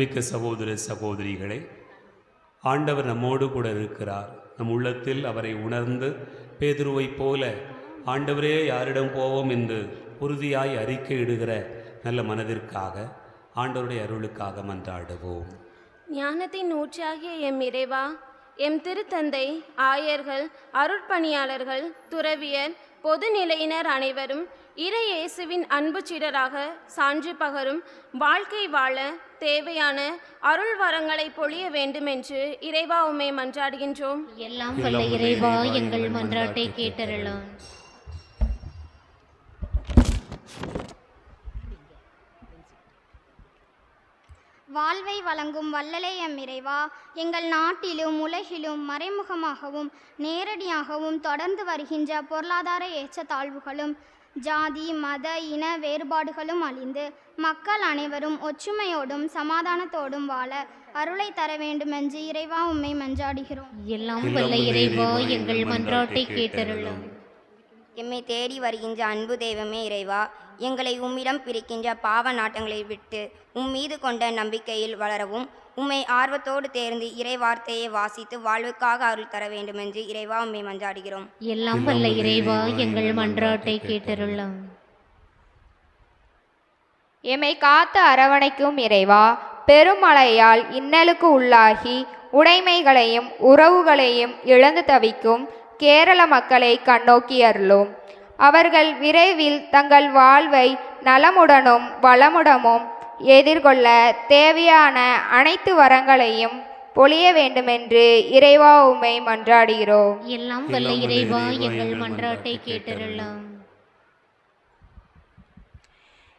அன்புமிக்க சகோதர சகோதரிகளே, ஆண்டவர் நம்மோடு கூட இருக்கிறார். நம் உள்ளத்தில் அவரை உணர்ந்து பேதுருவைப் போல ஆண்டவரே யாரிடம் போவோம் என்று உறுதியாய் அறிக்கையிடுகிற நல்ல மனதிற்காக ஆண்டவருடைய அருளுக்காக மன்றாடுவோம். ஞானத்தின் ஊற்றாகிய எம் இறைவா, எம் திருத்தந்தை, ஆயர்கள், அருட்பணியாளர்கள், துறவியர், பொதுநிலையினர் அனைவரும் இறை இயேசுவின் அன்பு சீடராக சான்று பகரும் வாழ்க்கை வாழ தேவையான அருள் வரங்களை பொழிய வேண்டுமென்று இறைவா உம்மை மன்றாடுகின்றோம். எல்லாம் வல்ல இறைவா, எங்கள் மன்றாட்டை கேட்டருளும். வாழ்வை வழங்கும் வல்லலே எம் இறைவா, எங்கள் நாட்டிலும் உலகிலும் மறைமுகமாகவும் நேரடியாகவும் தொடர்ந்து வருகின்ற பொருளாதார ஏற்றத்தாழ்வுகளும் ஜாதி மத இன வேறுபாடுகளும் அழிந்து மக்கள் அனைவரும் ஒற்றுமையோடும் சமாதானத்தோடும் வாழ அருளை தர வேண்டுமென்று இறைவா உம்மை மன்றாடுகிறோம். எல்லாம் வல்ல இறைவா, எங்கள் மன்றாட்டை கேட்டருளும். எம்மை தேடி வருகின்ற அன்பு தெய்வமே இறைவா, எங்களை உம்மிடம் பிரிக்கின்ற பாவ நாட்டங்களை விட்டு உம்மீது கொண்ட நம்பிக்கையில் வளரவும் உம்மை ஆர்வத்தோடு தேர்ந்து இறை வார்த்தையை வாசித்து வாழ்வுக்காக அருள் தர வேண்டுமென்று இறைவா உம்மை மன்றாடுகிறோம். எல்லாம் வல்ல இறைவா, எங்கள் மன்றாட்டை கேட்டருளும். எம்மை காத்து அரவணைக்கும் இறைவா, பெருமழையால் இன்னலுக்கு உள்ளாகி உடைமைகளையும் உறவுகளையும் இழந்து தவிக்கும் கேரள மக்களை கண்ணோக்கி அருளும். அவர்கள் விரைவில் தங்கள் வாழ்வை நலமுடனும் வளமுடனும் எதிர்கொள்ள தேவையான அனைத்து வரங்களையும் பொழிய வேண்டுமென்று இறைவா உம்மை மன்றாடுகிறோம். எல்லாம் வல்ல இறைவா, எங்கள் மன்றாட்டை கேட்டருளும்.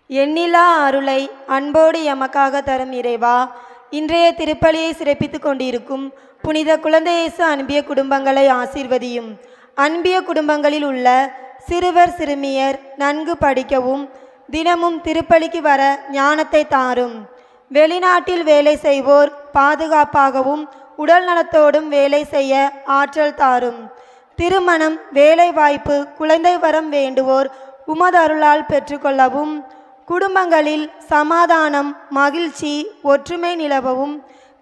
எண்ணிலா அருளை அன்போடு எமக்காக தரும் இறைவா, இன்றைய திருப்பலியை சிறப்பித்துக் கொண்டிருக்கும் புனித குழந்தை இயேசு அன்பிய குடும்பங்களை ஆசீர்வதியும். அன்பிய குடும்பங்களில் உள்ள சிறுவர் சிறுமியர் நன்கு படிக்கவும் தினமும் திருப்பலிக்கு வர ஞானத்தை தாரும். வெளிநாட்டில் வேலை செய்வோர் பாதுகாப்பாகவும் உடல் நலத்தோடும் வேலை செய்ய ஆற்றல் தாரும். திருமணம், வேலை வாய்ப்பு, குழந்தை வரம் வேண்டுவோர் உமது அருளால் பெற்றுக்கொள்ளவும், குடும்பங்களில் சமாதானம், மகிழ்ச்சி, ஒற்றுமை நிலவவும்,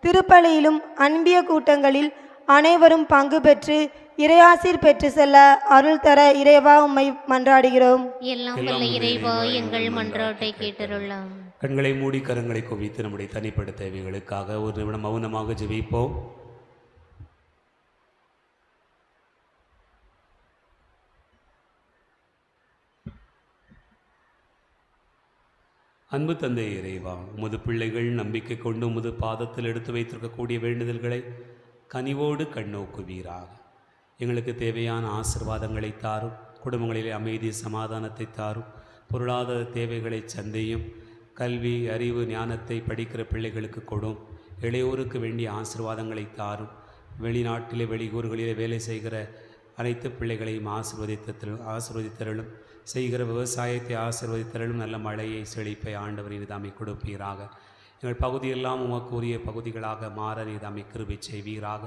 திருப்பலியிலும் அன்பிய கூட்டங்களில் அனைவரும் பங்கு பெற்று இறையாசீர் பெற்று செல்ல அருள் தர இறைவா உம்மை மன்றாடுகிறோம். எல்லாம் வல்ல இறைவா, எங்கள் மன்றாட்டை கேட்டருளும். கண்களை மூடி கரங்களை குவித்து நம்முடைய தனிப்பட்ட தேவைகளுக்காக ஒரு நிமிடம் மௌனமாக ஜெபிப்போம். அன்பு தந்தை இறைவா, உமது பிள்ளைகள் நம்பிக்கை கொண்டு உமது பாதத்தில் எடுத்து வைத்திருக்கக்கூடிய வேண்டுதல்களை கனிவோடு கண்ணோக்குவீராக. எங்களுக்கு தேவையான ஆசீர்வாதங்களை தாரும். குடும்பங்களிலே அமைதி சமாதானத்தை தாரும். பொருளாதார தேவைகளை சந்தையும், கல்வி அறிவு ஞானத்தை படிக்கிற பிள்ளைகளுக்கு கொடும். இளையோருக்கு வேண்டிய ஆசீர்வாதங்களை தாரும். வெளிநாட்டிலே வெளியூர்களிலே வேலை செய்கிற அனைத்து பிள்ளைகளையும் ஆசீர்வதித்தருளும். செய்கிற விவசாயத்தை ஆசீர்வதித்தருளும். நல்ல மழையை செழிப்பை ஆண்டவர் நீதாமை கொடுப்பீராக. எங்கள் பகுதியெல்லாம் உமக்குரிய பகுதிகளாக மாற நீதாமை கிருபை செய்வீராக.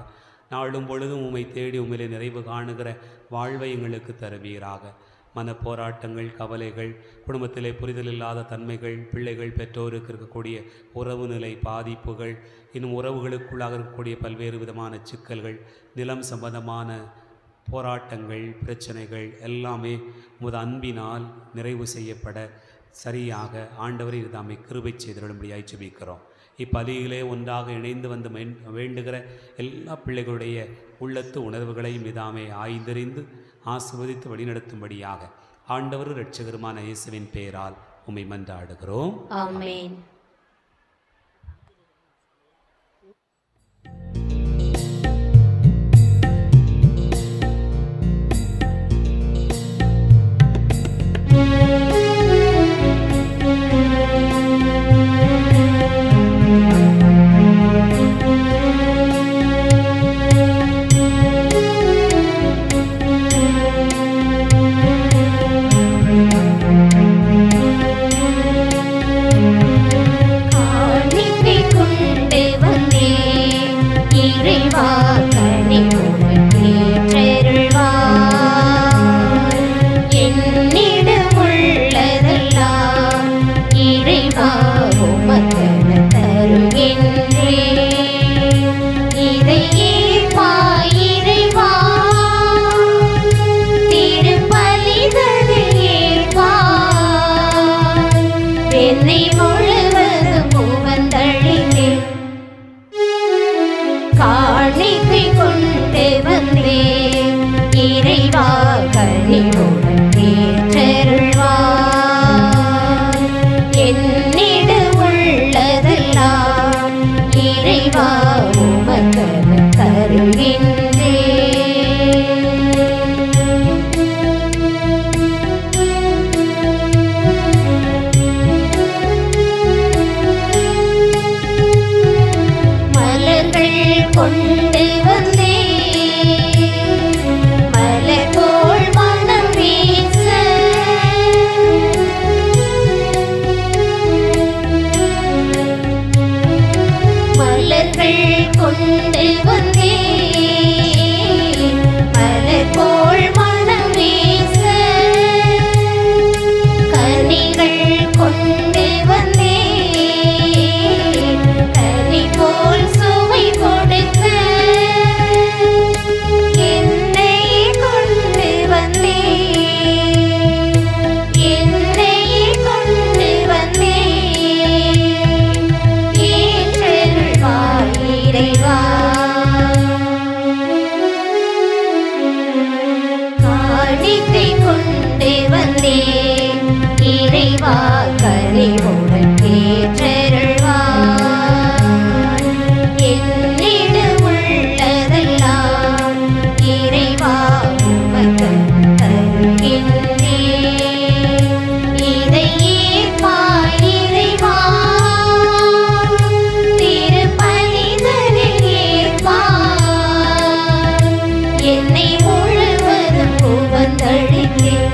நாளும் பொழுதும் உம்மை தேடி உம்மிலே நிறைவு காணுகிற வாழ்வை எங்களுக்கு தருவீராக. மனப்போராட்டங்கள், கவலைகள், குடும்பத்திலே புரிதல் இல்லாத தன்மைகள், பிள்ளைகள் பெற்றோருக்கு இருக்கக்கூடிய உறவு நிலை பாதிப்புகள், இன்னும் உறவுகளுக்குள்ளாக இருக்கக்கூடிய பல்வேறு விதமான சிக்கல்கள், நிலம் சம்பந்தமான போராட்டங்கள், பிரச்சனைகள் எல்லாமே உமது அன்பினால் நிறைவு செய்யப்பட சரியாக ஆண்டவரை இதுதாமை கிருபை செய்திரும்படியாய் ஜெபிக்கிறோம். இப்பலியிலே ஒன்றாக இணைந்து வந்து வேண்டுகிற எல்லா பிள்ளைகளுடைய உள்ளத்து உணர்வுகளையும் இதாமே ஆய்ந்தறிந்து ஆசீர்வதித்து வழிநடத்தும்படியாக ஆண்டவர் இரட்சகருமான இயேசுவின் பெயரால் உம்மை மன்றாடுகிறோம். ஆமென். கனிவுடன் ஏற்றருள்வார். என்னிடம் உள்ளதெல்லாம் இறைவா உமக்கென தருகின்றேன். மலர்கள் கொண்டு வந்தேன், மலர் போல் மனம் வீச. மலர்கள் கொண்டு வந்தேன், மலர் போல் மனம் வீச. கனிகள் கொண்டு வந்தேன், கனி போல் சுவை கொடுக்க. என்னை கொண்டு வந்தேன், என்னை கொண்டு வந்தேன். ஏற்றருள்வாய் இறைவா. காணிக்கை கொண்டு வந்தேன், இறைவா கனிவுடன் ஏற்றருள்வாய். என்னிடம் உள்ளதெல்லாம் இறைவா உமக்கென தருகின்றேன். இதை ஏற்பாய் இறைவா, திருப்பலிதனில் ஏற்பாய். என்னை முழுவதும் புகழ்ந்தளித்தேன்.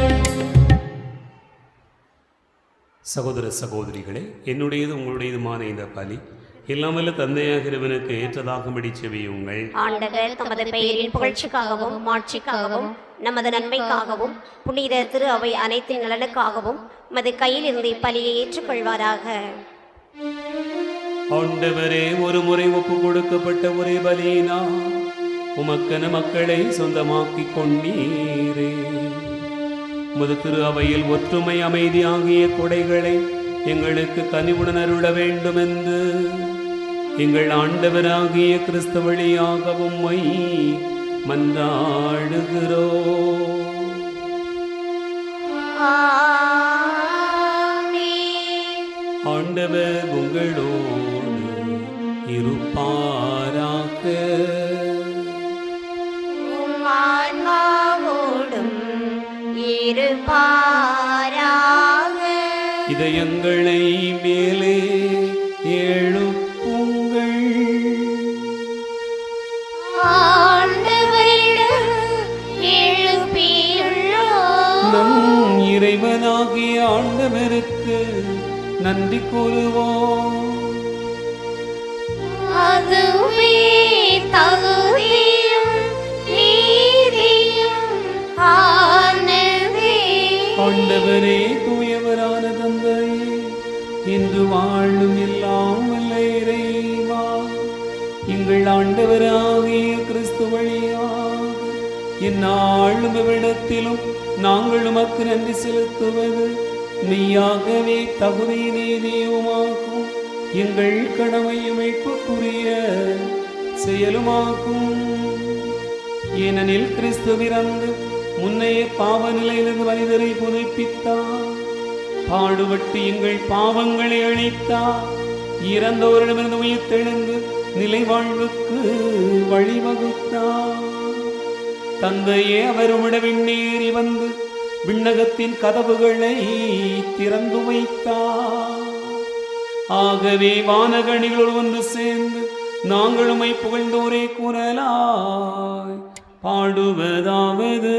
சகோதர சகோதரிகளே, என்னுடையது உங்களுடையதுமான இந்த பலி எல்லாம் வல்ல தந்தையாக இறைவனுக்கு ஏற்றதாகும்படி செவியுங்கள். ஆண்டவர் தமது பெயரின் புகழ்ச்சிக்காகவும் மாட்சிக்காகவும் நமது நன்மைக்காகவும் புனித திரு அவை அனைத்தின் நலனுக்காகவும் மது கையில் இருந்து இப்பலியை ஏற்றுக்கொள்வாராக. ஆண்டவரே, ஒரு முறை ஒப்பு கொடுக்கப்பட்ட ஒரே பலியினா உமக்கென மக்களை சொந்தமாக்கிக் கொண்டீரே. உமது திரு அவையில் ஒற்றுமை அமைதி ஆகிய கொடைகளை எங்களுக்கு கனிவுடன் அருள வேண்டும் என்று எங்கள் ஆண்டவராகிய கிறிஸ்து வழியாக உம்மை மன்றாடுகிறோம். ஆண்டவர் உங்களோடு இருப்பாராக. ஆன்மாவோடும் இருப்பாராக. இதயங்களை மேலே எழுப்புங்கள். ஆண்டவரிடம் எழுப்பியுள்ளோம். நம் இறைவனாகிய ஆண்டவருக்கு நன்றி கூறுவோம். அதுவே தகுதியும் நீதியும் ஆனதே. ஆண்டவரே, தூயவரான தந்தையே, இன்று வாழும் எல்லாம் வல்ல இறைவா, எங்கள் ஆண்டவராகிய கிறிஸ்து வழியாக எந்நாளும் எவ்விடத்திலும் நாங்கள் உமக்கு நன்றி செலுத்துவது மெய்யாகவே தகுதி நீதியுமாகும். எங்கள் கடமையும் மீட்புக்குரிய செயலுமாகும். ஏனெனில் கிறிஸ்து பிறந்து முன்னைய பாவ நிலையிலிருந்து மனிதரை புதுப்பித்தார். பாடுபட்டு எங்கள் பாவங்களை அழித்தார். இறந்தோரிடமிருந்து உயிர் தெழுந்து நிலை வாழ்வுக்கு வழிவகுத்தார். தந்தையே, அவர் விண்ணேறி வந்து விண்ணகத்தின் கதவுகளை திறந்து வைத்தார். ஆகவே வானகணிகளோடு ஒன்று சேர்ந்து நாங்கள் உம்மை புகழ்ந்து ஒரே குரலாய் பாடுவதாவது: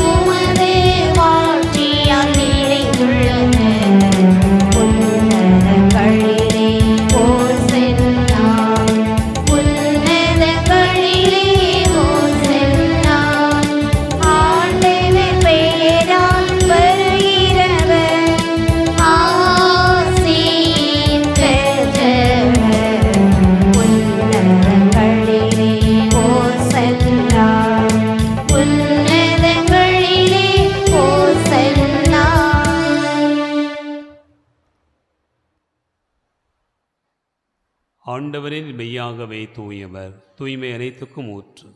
உமது வாழ்ச்சியால் நிறைந்துள்ள ஆண்டவரின் மெய்யாகவே தூயவர், தூய்மை அனைத்துக்கும் ஊற்று.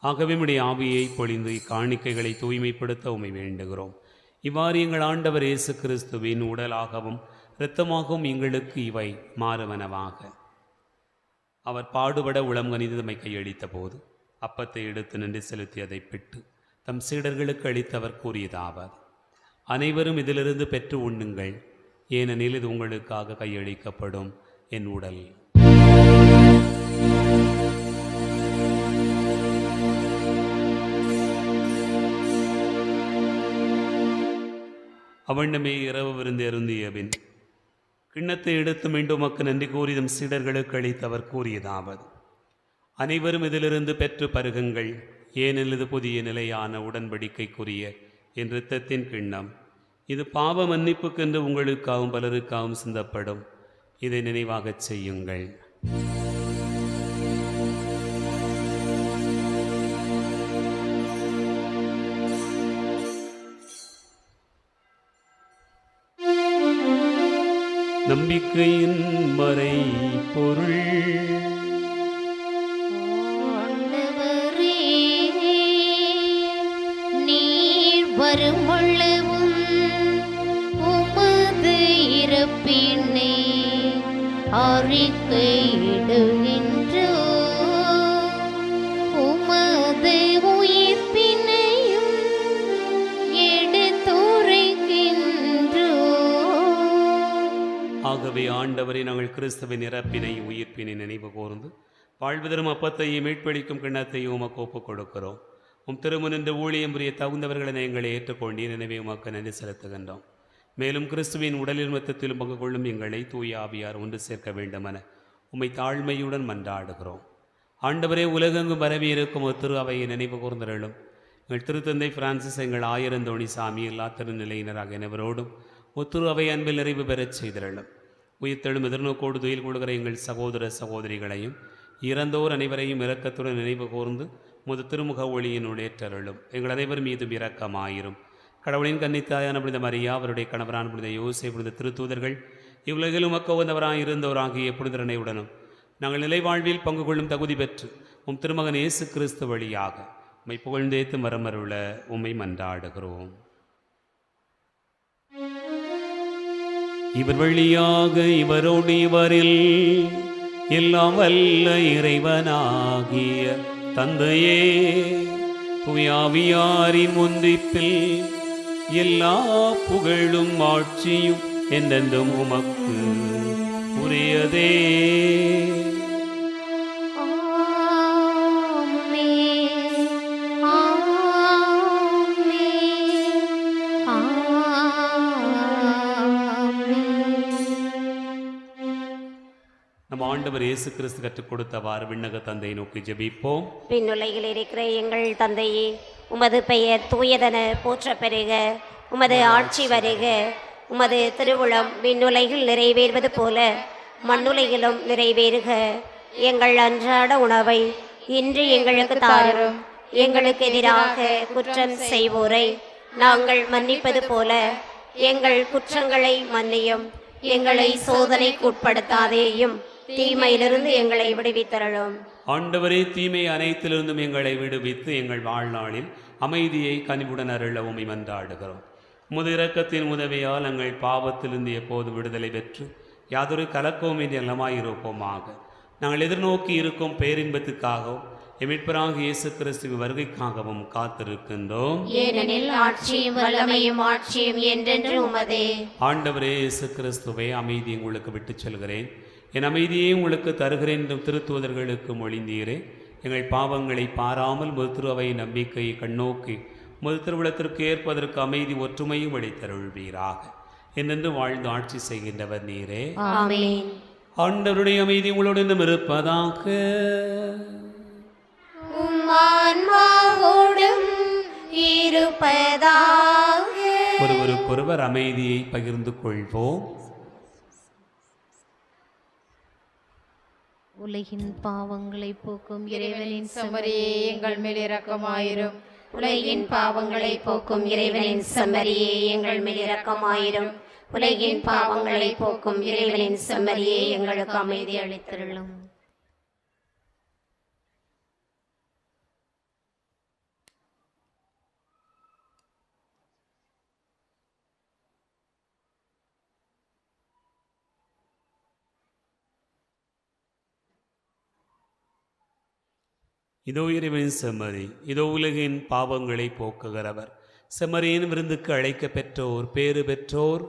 ஆகவே உம்முடைய ஆவியை பொழிந்து இக்காணிக்கைகளை தூய்மைப்படுத்த உம்மை வேண்டுகிறோம். இவ்வாறு எங்கள் ஆண்டவர் இயேசு கிறிஸ்துவின் உடலாகவும் இரத்தமாகவும் எங்களுக்கு இவை மாறுவனவாக. அவர் பாடுபட உளம் கனிந்து தம்மை கையளித்த போது அப்பத்தை எடுத்து நின்று செலுத்தி அதை பிட்டு தம் சீடர்களுக்கு அளித்தவர் கூறியதாவது: அனைவரும் இதிலிருந்து பெற்று உண்ணுங்கள், ஏனெனில் இது உங்களுக்காக கையளிக்கப்படும் என் உடல். அவண்ணமே இரவு விருந்து அருந்திய பின் கிண்ணத்தை எடுத்து மீண்டும் உமக்கு நன்றி கூறி தம் சீடர்களுக்கு அளித்தவர் கூறியதாவது: அனைவரும் இதிலிருந்து பெற்று பருகுங்கள், ஏனெனில் இது புதிய நிலையான உடன்படிக்கைக்குரிய என் இரத்தத்தின் கிண்ணம். இது பாவ மன்னிப்புக்கென்று உங்களுக்காகவும் பலருக்காகவும் சிந்தப்படும். இதை நினைவாகச் செய்யுங்கள். நம்பிக்கையின் மறை பொருள். நீர் வருமளவும் உமது இறப்பினை அறிக்கையிடுகின்றோ, உமது உயிர்ப்பினையும் எடுத்துரைக்கின்றோ. ஆகவே ஆண்டவரை நாங்கள் கிறிஸ்துவின் இறப்பினை உயிர்ப்பினை நினைவு கூர்ந்து வாழ்வு தரும் அப்பத்தையும் மீட்பளிக்கும் கிண்ணத்தையும் உமக்கு ஒப்புக் கொடுக்கிறோம். உம் திருமுனின்று ஊழியம் புரிய தகுந்தவர்களை எங்களை ஏற்றுக்கொண்டீர். எனவே உமக்கு நன்றி செலுத்துகின்றோம். மேலும் கிறிஸ்துவின் உடலில் மொத்தத்திலும் பங்கு கொள்ளும் எங்களை தூய ஆவியார் ஒன்று சேர்க்க வேண்டுமென உம்மை தாழ்மையுடன் மன்றாடுகிறோம். ஆண்டவரே, உலகெங்கும் பரவி இருக்கும் ஒரு திரு அவையை நினைவு கூர்ந்தருளும். எங்கள் திருத்தந்தை பிரான்சிஸ், எங்கள் ஆயிரந்தோணி சாமி, எல்லா திருநிலையினராக அனைவரோடும் ஒத்துரு அவை அன்பில் நிறைவு பெறச் செய்திருளும். உயிர்த்தெழும் எதிர்நோக்கோடு துயில் கொள்கிற எங்கள் சகோதர சகோதரிகளையும் இறந்தோர் அனைவரையும் இரக்கத்துடன் நினைவு கூர்ந்து முது திருமுக ஒளியினுடைய ஏற்றருளும். எங்கள் அனைவர் மீதும் இரக்கமாயிரும். கடவுளின் கன்னித்தாயான புனித மரியா, அவருடைய கணவரான புனித யோசே, புனித திருத்தூதர்கள், இவ்வுலகிலும் மக்கவந்தவராக இருந்தவராகிய புனிதரனையுடனும் நாங்கள் நிலைவாழ்வில் பங்கு கொள்ளும் தகுதி பெற்று உம் திருமகன் இயேசு கிறிஸ்து வழியாக உம்மை புகழ்ந்தேத்து மரமருள உம்மை மன்றாடுகிறோம். இவர் வழியாக இவரோடு இவரில் எல்லாம் வல்ல இறைவனாகிய தந்தையே, தூயாவியாரின் ஒன்றிப்பில் எல்லா புகழும் ஆட்சியும் என்றென்றும் உமக்கு உரியதே. நம் ஆண்டவர் இயேசு கிறிஸ்து கற்றுக் கொடுத்தவாறு விண்ணக தந்தை நோக்கி ஜெபிப்போம். விண்ணுலகில் இருக்கிற எங்கள் தந்தையே, உமது பெயர் தூயதென போற்ற பெறுக. உமது ஆட்சி வருக. உமது திருவுளம் விண்ணுலகில் நிறைவேறுவது போல மண்ணுலகிலும் நிறைவேறுக. எங்கள் அன்றாட உணவை இன்று எங்களுக்கு தாரும். எங்களுக்கு எதிராக குற்றம் செய்வோரை நாங்கள் மன்னிப்பது போல எங்கள் குற்றங்களை மன்னியும். எங்களை சோதனைக்கு உட்படுத்தாதேயும், தீமையிலிருந்து எங்களை விடுவித்தருளும். ஆண்டவரே, தீமை அனைத்திலிருந்தும் எங்களை விடுவித்து எங்கள் வாழ்நாளில் அமைதியை கனிவுடன் அருள உம்மை மன்றாடுகிறோம். உமது இரக்கத்தின் உதவியால் எங்கள் பாவத்திலிருந்து எப்போது விடுதலை பெற்று யாதொரு கலக்கவுமின்றி நலமாயிருப்போமாக. நாங்கள் எதிர்நோக்கி இருக்கும் பேரின்பத்துக்காகவும் எமிட்பராக இயேசு கிறிஸ்துவின் வருகைக்காகவும் காத்திருக்கின்றோம். ஏனெனில் ஆட்சியும் வல்லமையும் ஆட்சியும் என்றென்று உமதே. ஆண்டவரே இயேசு கிறிஸ்துவை, அமைதி உங்களுக்கு விட்டுச் செல்கிறேன், என் அமைதியை உங்களுக்கு தருகிறேன் என்றும் திருத்தூதர்களுக்கு மொழிந்தீரே. எங்கள் பாவங்களை பாராமல் முது திருவை நம்பிக்கையை கண்ணோக்கி முது திருவிழத்திற்கு ஏற்பதற்கு அமைதி ஒற்றுமையும் அளித்தருள்வீராக. என்னென்று வாழ்ந்து ஆட்சி செய்கின்றவர் நீரே. ஆமென். ஆண்டவருடைய அமைதி உங்களுடன் இருப்பதாக. ஒருவருக்கொருவர் அமைதியை பகிர்ந்து கொள்வோம். உலகின் பாவங்களை போக்கும் இறைவனின் செம்மறியே, எங்கள் மேல் இரக்கமாயிரும். உலகின் பாவங்களை போக்கும் இறைவனின் செம்மறியே, எங்கள் மேல் இரக்கமாயிரும். உலகின் பாவங்களை போக்கும் இறைவனின் செம்மறியே எங்களுக்கு அமைதி அளித்தருளும். இதோ இறைவனின் செம்மறி, இதோ உலகின் பாவங்களை போக்குகிறவர். செம்மறியின் விருந்துக்கு அழைக்க பெற்றோர் பேறு பெற்றோர்.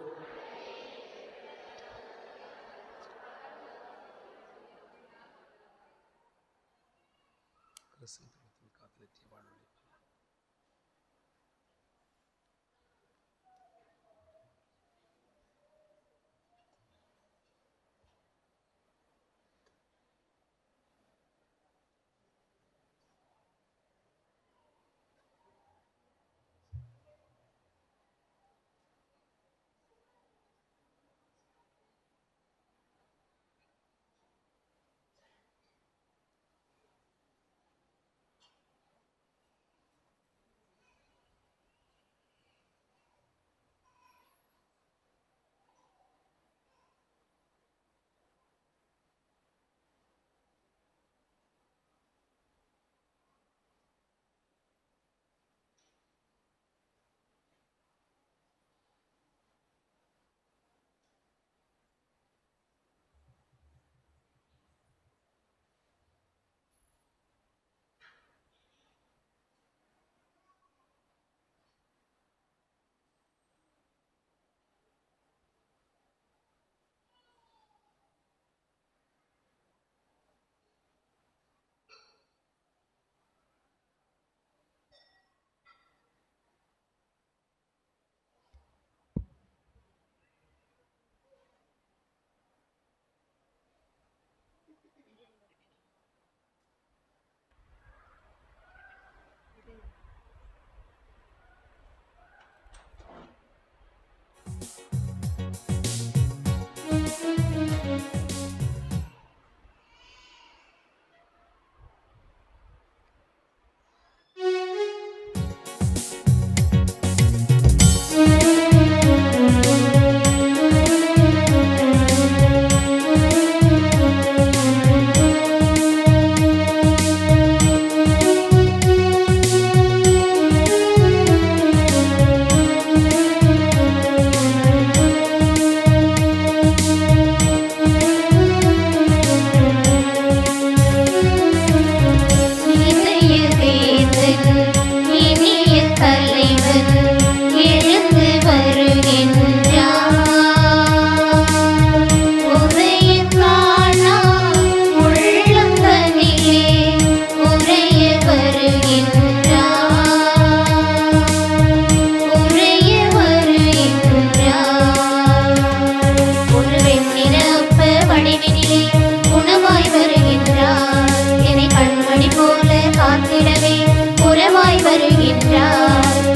காத்திடவே புறமாய் வருகின்றார்.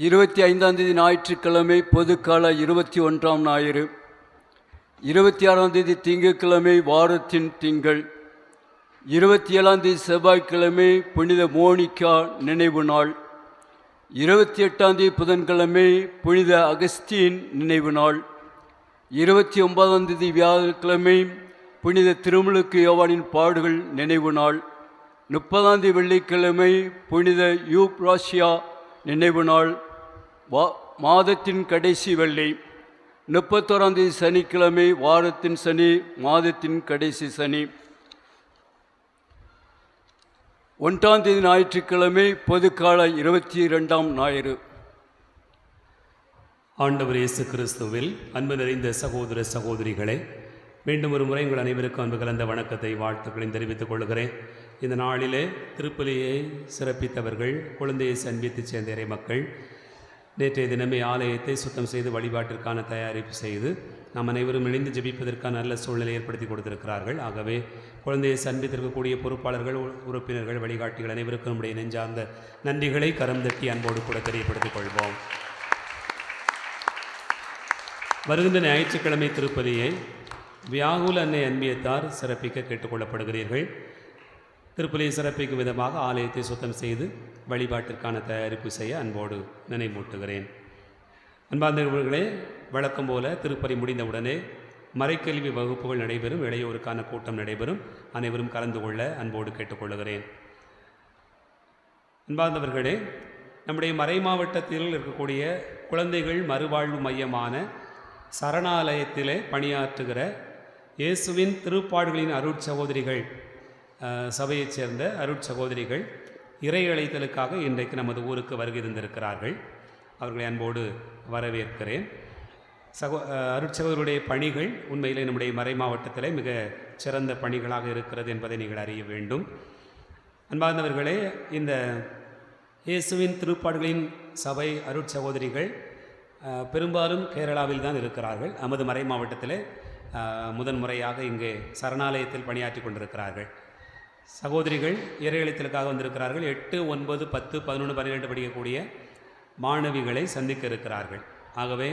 25 ஞாயிற்றுக்கிழமை பொதுக்கால 21 ஞாயிறு, 26 திங்கட்கிழமை வாரத்தின் திங்கள், 27 செவ்வாய்க்கிழமை புனித மோனிகா நினைவு நாள், 28 புதன்கிழமை புனித அகஸ்தீன் நினைவு நாள், 29 வியாழக்கிழமை புனித திருமுழுக்கு யோவானின் பாடுகள் நினைவு நாள், 30 வெள்ளிக்கிழமை புனித யூப்ராசியா நினைவு நாள், மாதத்தின் கடைசி வெள்ளி, 31 சனிக்கிழமை வாரத்தின் சனி, மாதத்தின் கடைசி சனி, 1 ஞாயிற்றுக்கிழமை பொதுக்கால 22 ஞாயிறு. ஆண்டவர் இயேசு கிறிஸ்துவில் அன்பு நிறைந்த சகோதர சகோதரிகளே, மீண்டும் ஒரு முறை உங்கள் அனைவருக்கும் அன்பு கலந்த வணக்கத்தை வாழ்த்துக்களையும் தெரிவித்துக் கொள்கிறேன். இந்த நாளிலே திருப்பலியை சிறப்பித்தவர்கள், குழந்தையை சந்தித்துச் சேர்ந்த இறை மக்கள், நேற்றைய தினமே ஆலயத்தை சுத்தம் செய்து வழிபாட்டிற்கான தயாரிப்பு செய்து நாம் அனைவரும் இணைந்து ஜெபிப்பதற்கான நல்ல சூழ்நிலை ஏற்படுத்தி கொடுத்திருக்கிறார்கள். ஆகவே குழந்தையை சந்தித்திருக்கக்கூடிய பொறுப்பாளர்கள், உறுப்பினர்கள், வழிகாட்டிகள் அனைவருக்கும் நம்முடைய நெஞ்சார்ந்த நன்றிகளை கரம் தட்டி அன்போடு கூட தெரியப்படுத்திக் கொள்வோம். வருகின்ற ஞாயிற்றுக்கிழமை திருப்பலியை வியாகுல அன்னை அன்பியத்தார் சிறப்பிக்க கேட்டுக்கொள்ளப்படுகிறீர்கள். திருப்பலியை சிறப்பிக்கும் விதமாக ஆலயத்தை சுத்தம் செய்து வழிபாட்டிற்கான தயாரிப்பு செய்ய அன்போடு நினைவூட்டுகிறேன். அன்பார்ந்தவர்களே, வழக்கம் போல திருப்பலி முடிந்தவுடனே மறைக்கல்வி வகுப்புகள் நடைபெறும், இளையோருக்கான கூட்டம் நடைபெறும். அனைவரும் கலந்து கொள்ள அன்போடு கேட்டுக்கொள்கிறேன். அன்பார்ந்தவர்களே, நம்முடைய மறை மாவட்டத்தில் இருக்கக்கூடிய குழந்தைகள் மறுவாழ்வு மையமான சரணாலயத்திலே பணியாற்றுகிற இயேசுவின் திருப்பாடுகளின் அருட்சகோதரிகள் சபையைச் சேர்ந்த அருட்சகோதரிகள் இறை அழைத்தலுக்காக இன்றைக்கு நமது ஊருக்கு வருகை தந்திருக்கிறார்கள். அவர்களை அன்போடு வரவேற்கிறேன். அருட்சகோதரருடைய பணிகள் உண்மையிலே நம்முடைய மறை மாவட்டத்திலே மிக சிறந்த பணிகளாக இருக்கிறது என்பதை நீங்கள் அறிய வேண்டும். அன்பார்ந்தவர்களே, இந்த இயேசுவின் திருப்பாடுகளின் சபை அருட்சகோதரிகள் பெரும்பாலும் கேரளாவில் தான் இருக்கிறார்கள். நமது மறை மாவட்டத்தில் முதன்முறையாக இங்கே சரணாலயத்தில் பணியாற்றி கொண்டிருக்கிறார்கள். சகோதரிகள் இறையளித்தலுக்காக வந்திருக்கிறார்கள். 8, 9, 10, 11, 12 படிக்கக்கூடிய மாணவிகளை சந்திக்க இருக்கிறார்கள். ஆகவே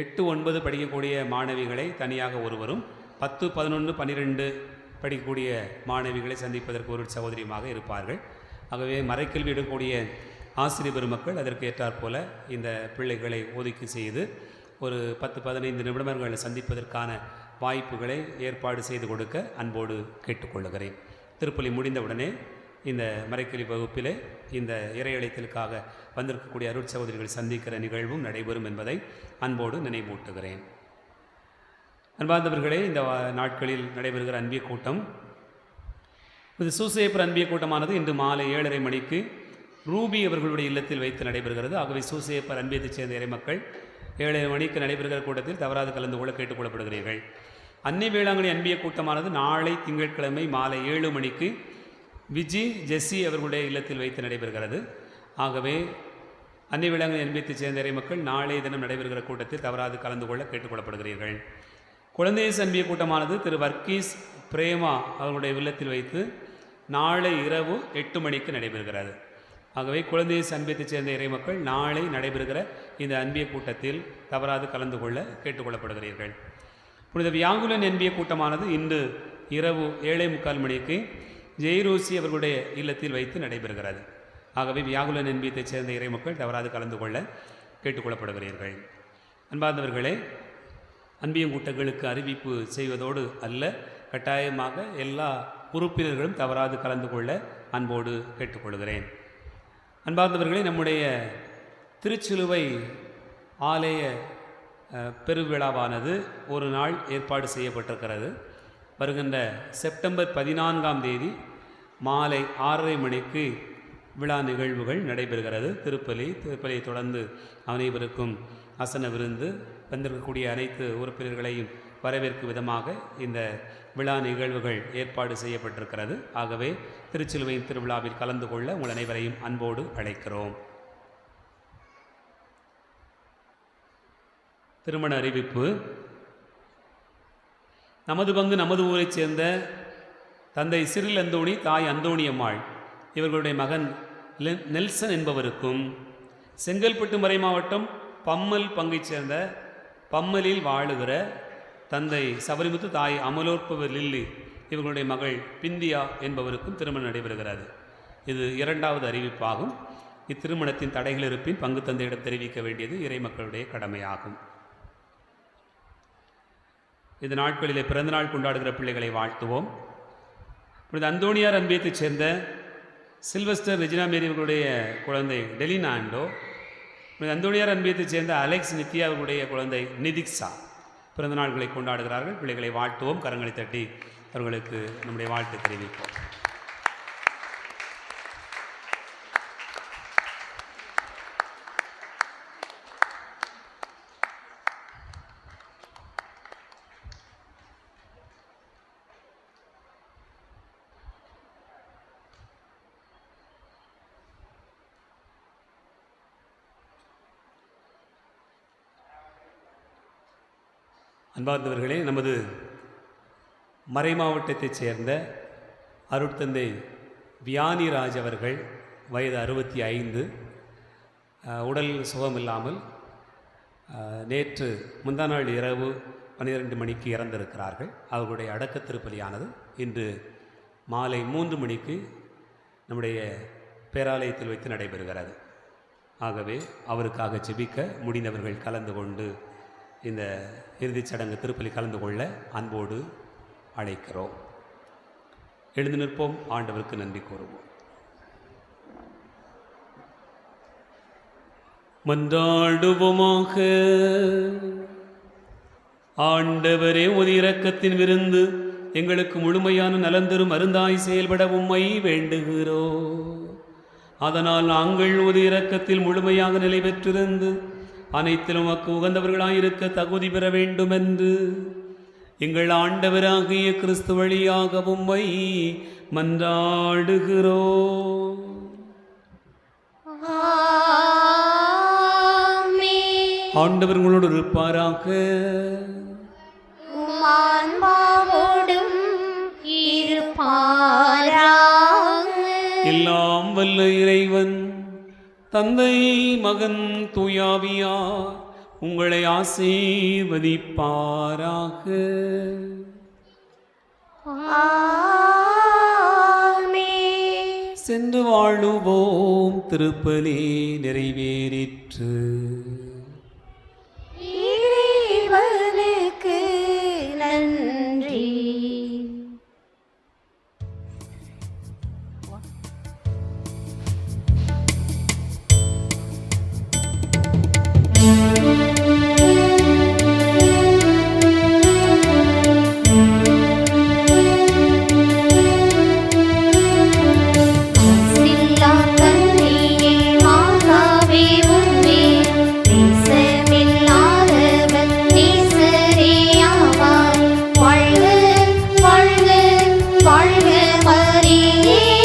8, 9 படிக்கக்கூடிய மாணவிகளை தனியாக ஒருவரும், 10, 11, 12 படிக்கக்கூடிய மாணவிகளை சந்திப்பதற்கு ஒரு சகோதரியுமாக இருப்பார்கள். ஆகவே மறைக்கல்வி எடுக்கக்கூடிய ஆசிரியர் பெருமக்கள் அதற்கு ஏற்றாற்போல இந்த பிள்ளைகளை ஒதுக்கி செய்து ஒரு 10-15 நிமிடங்களை சந்திப்பதற்கான வாய்ப்புகளை ஏற்பாடு செய்து கொடுக்க அன்போடு கேட்டுக்கொள்ளுகிறேன். திருப்பலி முடிந்தவுடனே இந்த மறைக்கல்வி வகுப்பிலே இந்த இறையழைத்தலுக்காக வந்திருக்கக்கூடிய அருட்சகோதரிகள் சந்திக்கிற நிகழ்வும் நடைபெறும் என்பதை அன்போடு நினைவூட்டுகிறேன். அன்பார்ந்தவர்களே, இந்த நாட்களில் நடைபெறுகிற அன்பிய கூட்டம், இது சூசேப்பர் அன்பிய கூட்டமானது இன்று மாலை 7:30 மணிக்கு ரூபி அவர்களுடைய இல்லத்தில் வைத்து நடைபெறுகிறது. ஆகவே சூசேப்பர் அன்பியத்தைச் சேர்ந்த இறைமக்கள் 7:30 மணிக்கு நடைபெறுகிற கூட்டத்தில் தவறாது கலந்து கொள்ள கேட்டுக்கொள்ளப்படுகிறீர்கள். அன்னை வேளாங்கண்ணி அன்பிய கூட்டமானது நாளை திங்கட்கிழமை மாலை 7 மணிக்கு விஜி ஜெஸ்ஸி அவர்களுடைய இல்லத்தில் வைத்து நடைபெறுகிறது. ஆகவே அன்னை வேளாங்கண்ணி அன்பியத்தைச் சேர்ந்த இறைமக்கள் நாளை தினம் நடைபெறுகிற கூட்டத்தில் தவறாது கலந்து கொள்ள கேட்டுக்கொள்ளப்படுகிறீர்கள். குழந்தையேசு அன்பிய கூட்டமானது திரு வர்கீஸ் பிரேமா அவர்களுடைய இல்லத்தில் வைத்து நாளை இரவு 8 மணிக்கு நடைபெறுகிறது. ஆகவே குழந்தையேசு அன்பியத்தைச் சேர்ந்த இறைமக்கள் நாளை நடைபெறுகிற இந்த அன்பிய கூட்டத்தில் தவறாது கலந்து கொள்ள கேட்டுக்கொள்ளப்படுகிறீர்கள். புனித வியாகுலன் அன்பிய கூட்டமானது இன்று இரவு 7:45 மணிக்கு ஜெய்ரோசி அவர்களுடைய இல்லத்தில் வைத்து நடைபெறுகிறது. ஆகவே வியாகுலன் அன்பியத்தைச் சேர்ந்த இறைமக்கள் தவறாது கலந்து கொள்ள கேட்டுக்கொள்ளப்படுகிறீர்கள். அன்பார்ந்தவர்களே, அன்பியம் கூட்டங்களுக்கு அறிவிப்பு செய்வதோடு அல்ல, கட்டாயமாக எல்லா உறுப்பினர்களும் தவறாது கலந்து கொள்ள அன்போடு கேட்டுக்கொள்கிறேன். அன்பார்ந்தவர்களே, நம்முடைய திருச்சிலுவை ஆலய பெருவிழாவானது ஒரு நாள் ஏற்பாடு செய்யப்பட்டிருக்கிறது. வருகின்ற செப்டம்பர் 14 மாலை 6:30 மணிக்கு விழா நிகழ்வுகள் நடைபெறுகிறது. திருப்பலியை தொடர்ந்து அனைவருக்கும் அசன விருந்து, வந்திருக்கக்கூடிய அனைத்து உறுப்பினர்களையும் வரவேற்கும் விதமாக இந்த விழா நிகழ்வுகள் ஏற்பாடு செய்யப்பட்டிருக்கிறது. ஆகவே திருச்சிலுவையின் திருவிழாவில் கலந்து கொள்ள உங்கள் அனைவரையும் அன்போடு அழைக்கிறோம். திருமண அறிவிப்பு. நமது பங்கு நமது ஊரைச் சேர்ந்த தந்தை சிறில் அந்தோணி, தாய் அந்தோணி அம்மாள் இவர்களுடைய மகன் நெல்சன் என்பவருக்கும் செங்கல்பட்டு மறை மாவட்டம் பம்மல் பங்கைச் சேர்ந்த பம்மலில் வாழுகிற தந்தை சபரிமுத்து, தாய் அமலோற்பவர் லில்லி இவர்களுடைய மகள் பிந்தியா என்பவருக்கும் திருமணம் நடைபெறுகிறது. இது இரண்டாவது அறிவிப்பாகும். இத்திருமணத்தின் தடைகள் இருப்பின் பங்கு தந்தையிடம் தெரிவிக்க வேண்டியது இறை மக்களுடைய கடமையாகும். இந்த நாட்களிலே பிறந்தநாள் கொண்டாடுகிற பிள்ளைகளை வாழ்த்துவோம். இப்பொழுது அந்தோணியார் அன்பியத்தைச் சேர்ந்த சில்வஸ்டர் ரெஜினா மேரி அவர்களுடைய குழந்தை டெலினாண்டோ, அந்தோணியார் அன்பியத்தைச் சேர்ந்த அலெக்ஸ் நித்யா அவர்களுடைய குழந்தை நிதிக்ஸா பிறந்த நாள்களை கொண்டாடுகிறார்கள். பிள்ளைகளை வாழ்த்துவோம். கரங்களை தட்டி அவர்களுக்கு நம்முடைய வாழ்த்து தெரிவிப்போம். அன்பார்ந்தவர்களே, நமது மறை மாவட்டத்தைச் சேர்ந்த அருட்தந்தை வியானிராஜ் அவர்கள் வயது 65, உடல் சுகமில்லாமல் நேற்று முந்தாநாள் இரவு 12 மணிக்கு இறந்திருக்கிறார்கள். அவர்களுடைய அடக்க திருப்பலியானது இன்று மாலை 3 மணிக்கு நம்முடைய பேராலயத்தில் வைத்து நடைபெறுகிறது. ஆகவே அவருக்காக ஜெபிக்க முடிந்தவர்கள் கலந்து கொண்டு இந்த இறுதிச் சடங்கு திருப்பலி கலந்து கொள்ள அன்போடு அழைக்கிறோம். எழுந்து நிற்போம். ஆண்டவருக்கு நன்றி கூறுவோம். மன்றாடுவோமாக. ஆண்டவரே, உமது இரக்கத்தின் விருந்து எங்களுக்கு முழுமையான நலன் தரும் மருந்தாய் செயல்பட உம்மை வேண்டுகிறோம். அதனால் நாங்கள் உமது இரக்கத்தில் முழுமையாக நிலை பெற்றிருந்து அனைத்திலும் உமக்கு உகந்தவர்களாயிருக்க தகுதி பெற வேண்டும் என்று எங்கள் ஆண்டவராகிய கிறிஸ்து வழியாக உம்மை மன்றாடுகிறோம். ஆண்டவர் உங்களோடு இருப்பாராக. எல்லாம் வல்ல இறைவன் தந்தை, மகன், தூயாவியார் உங்களை ஆசீர்வதிப்பாராக. சென்று வாழுவோம். திருப்பலி நிறைவேறிற்று. இறைவனுக்கு நன்றி. வாழ்க வாழ்க வாழ்க மரியே.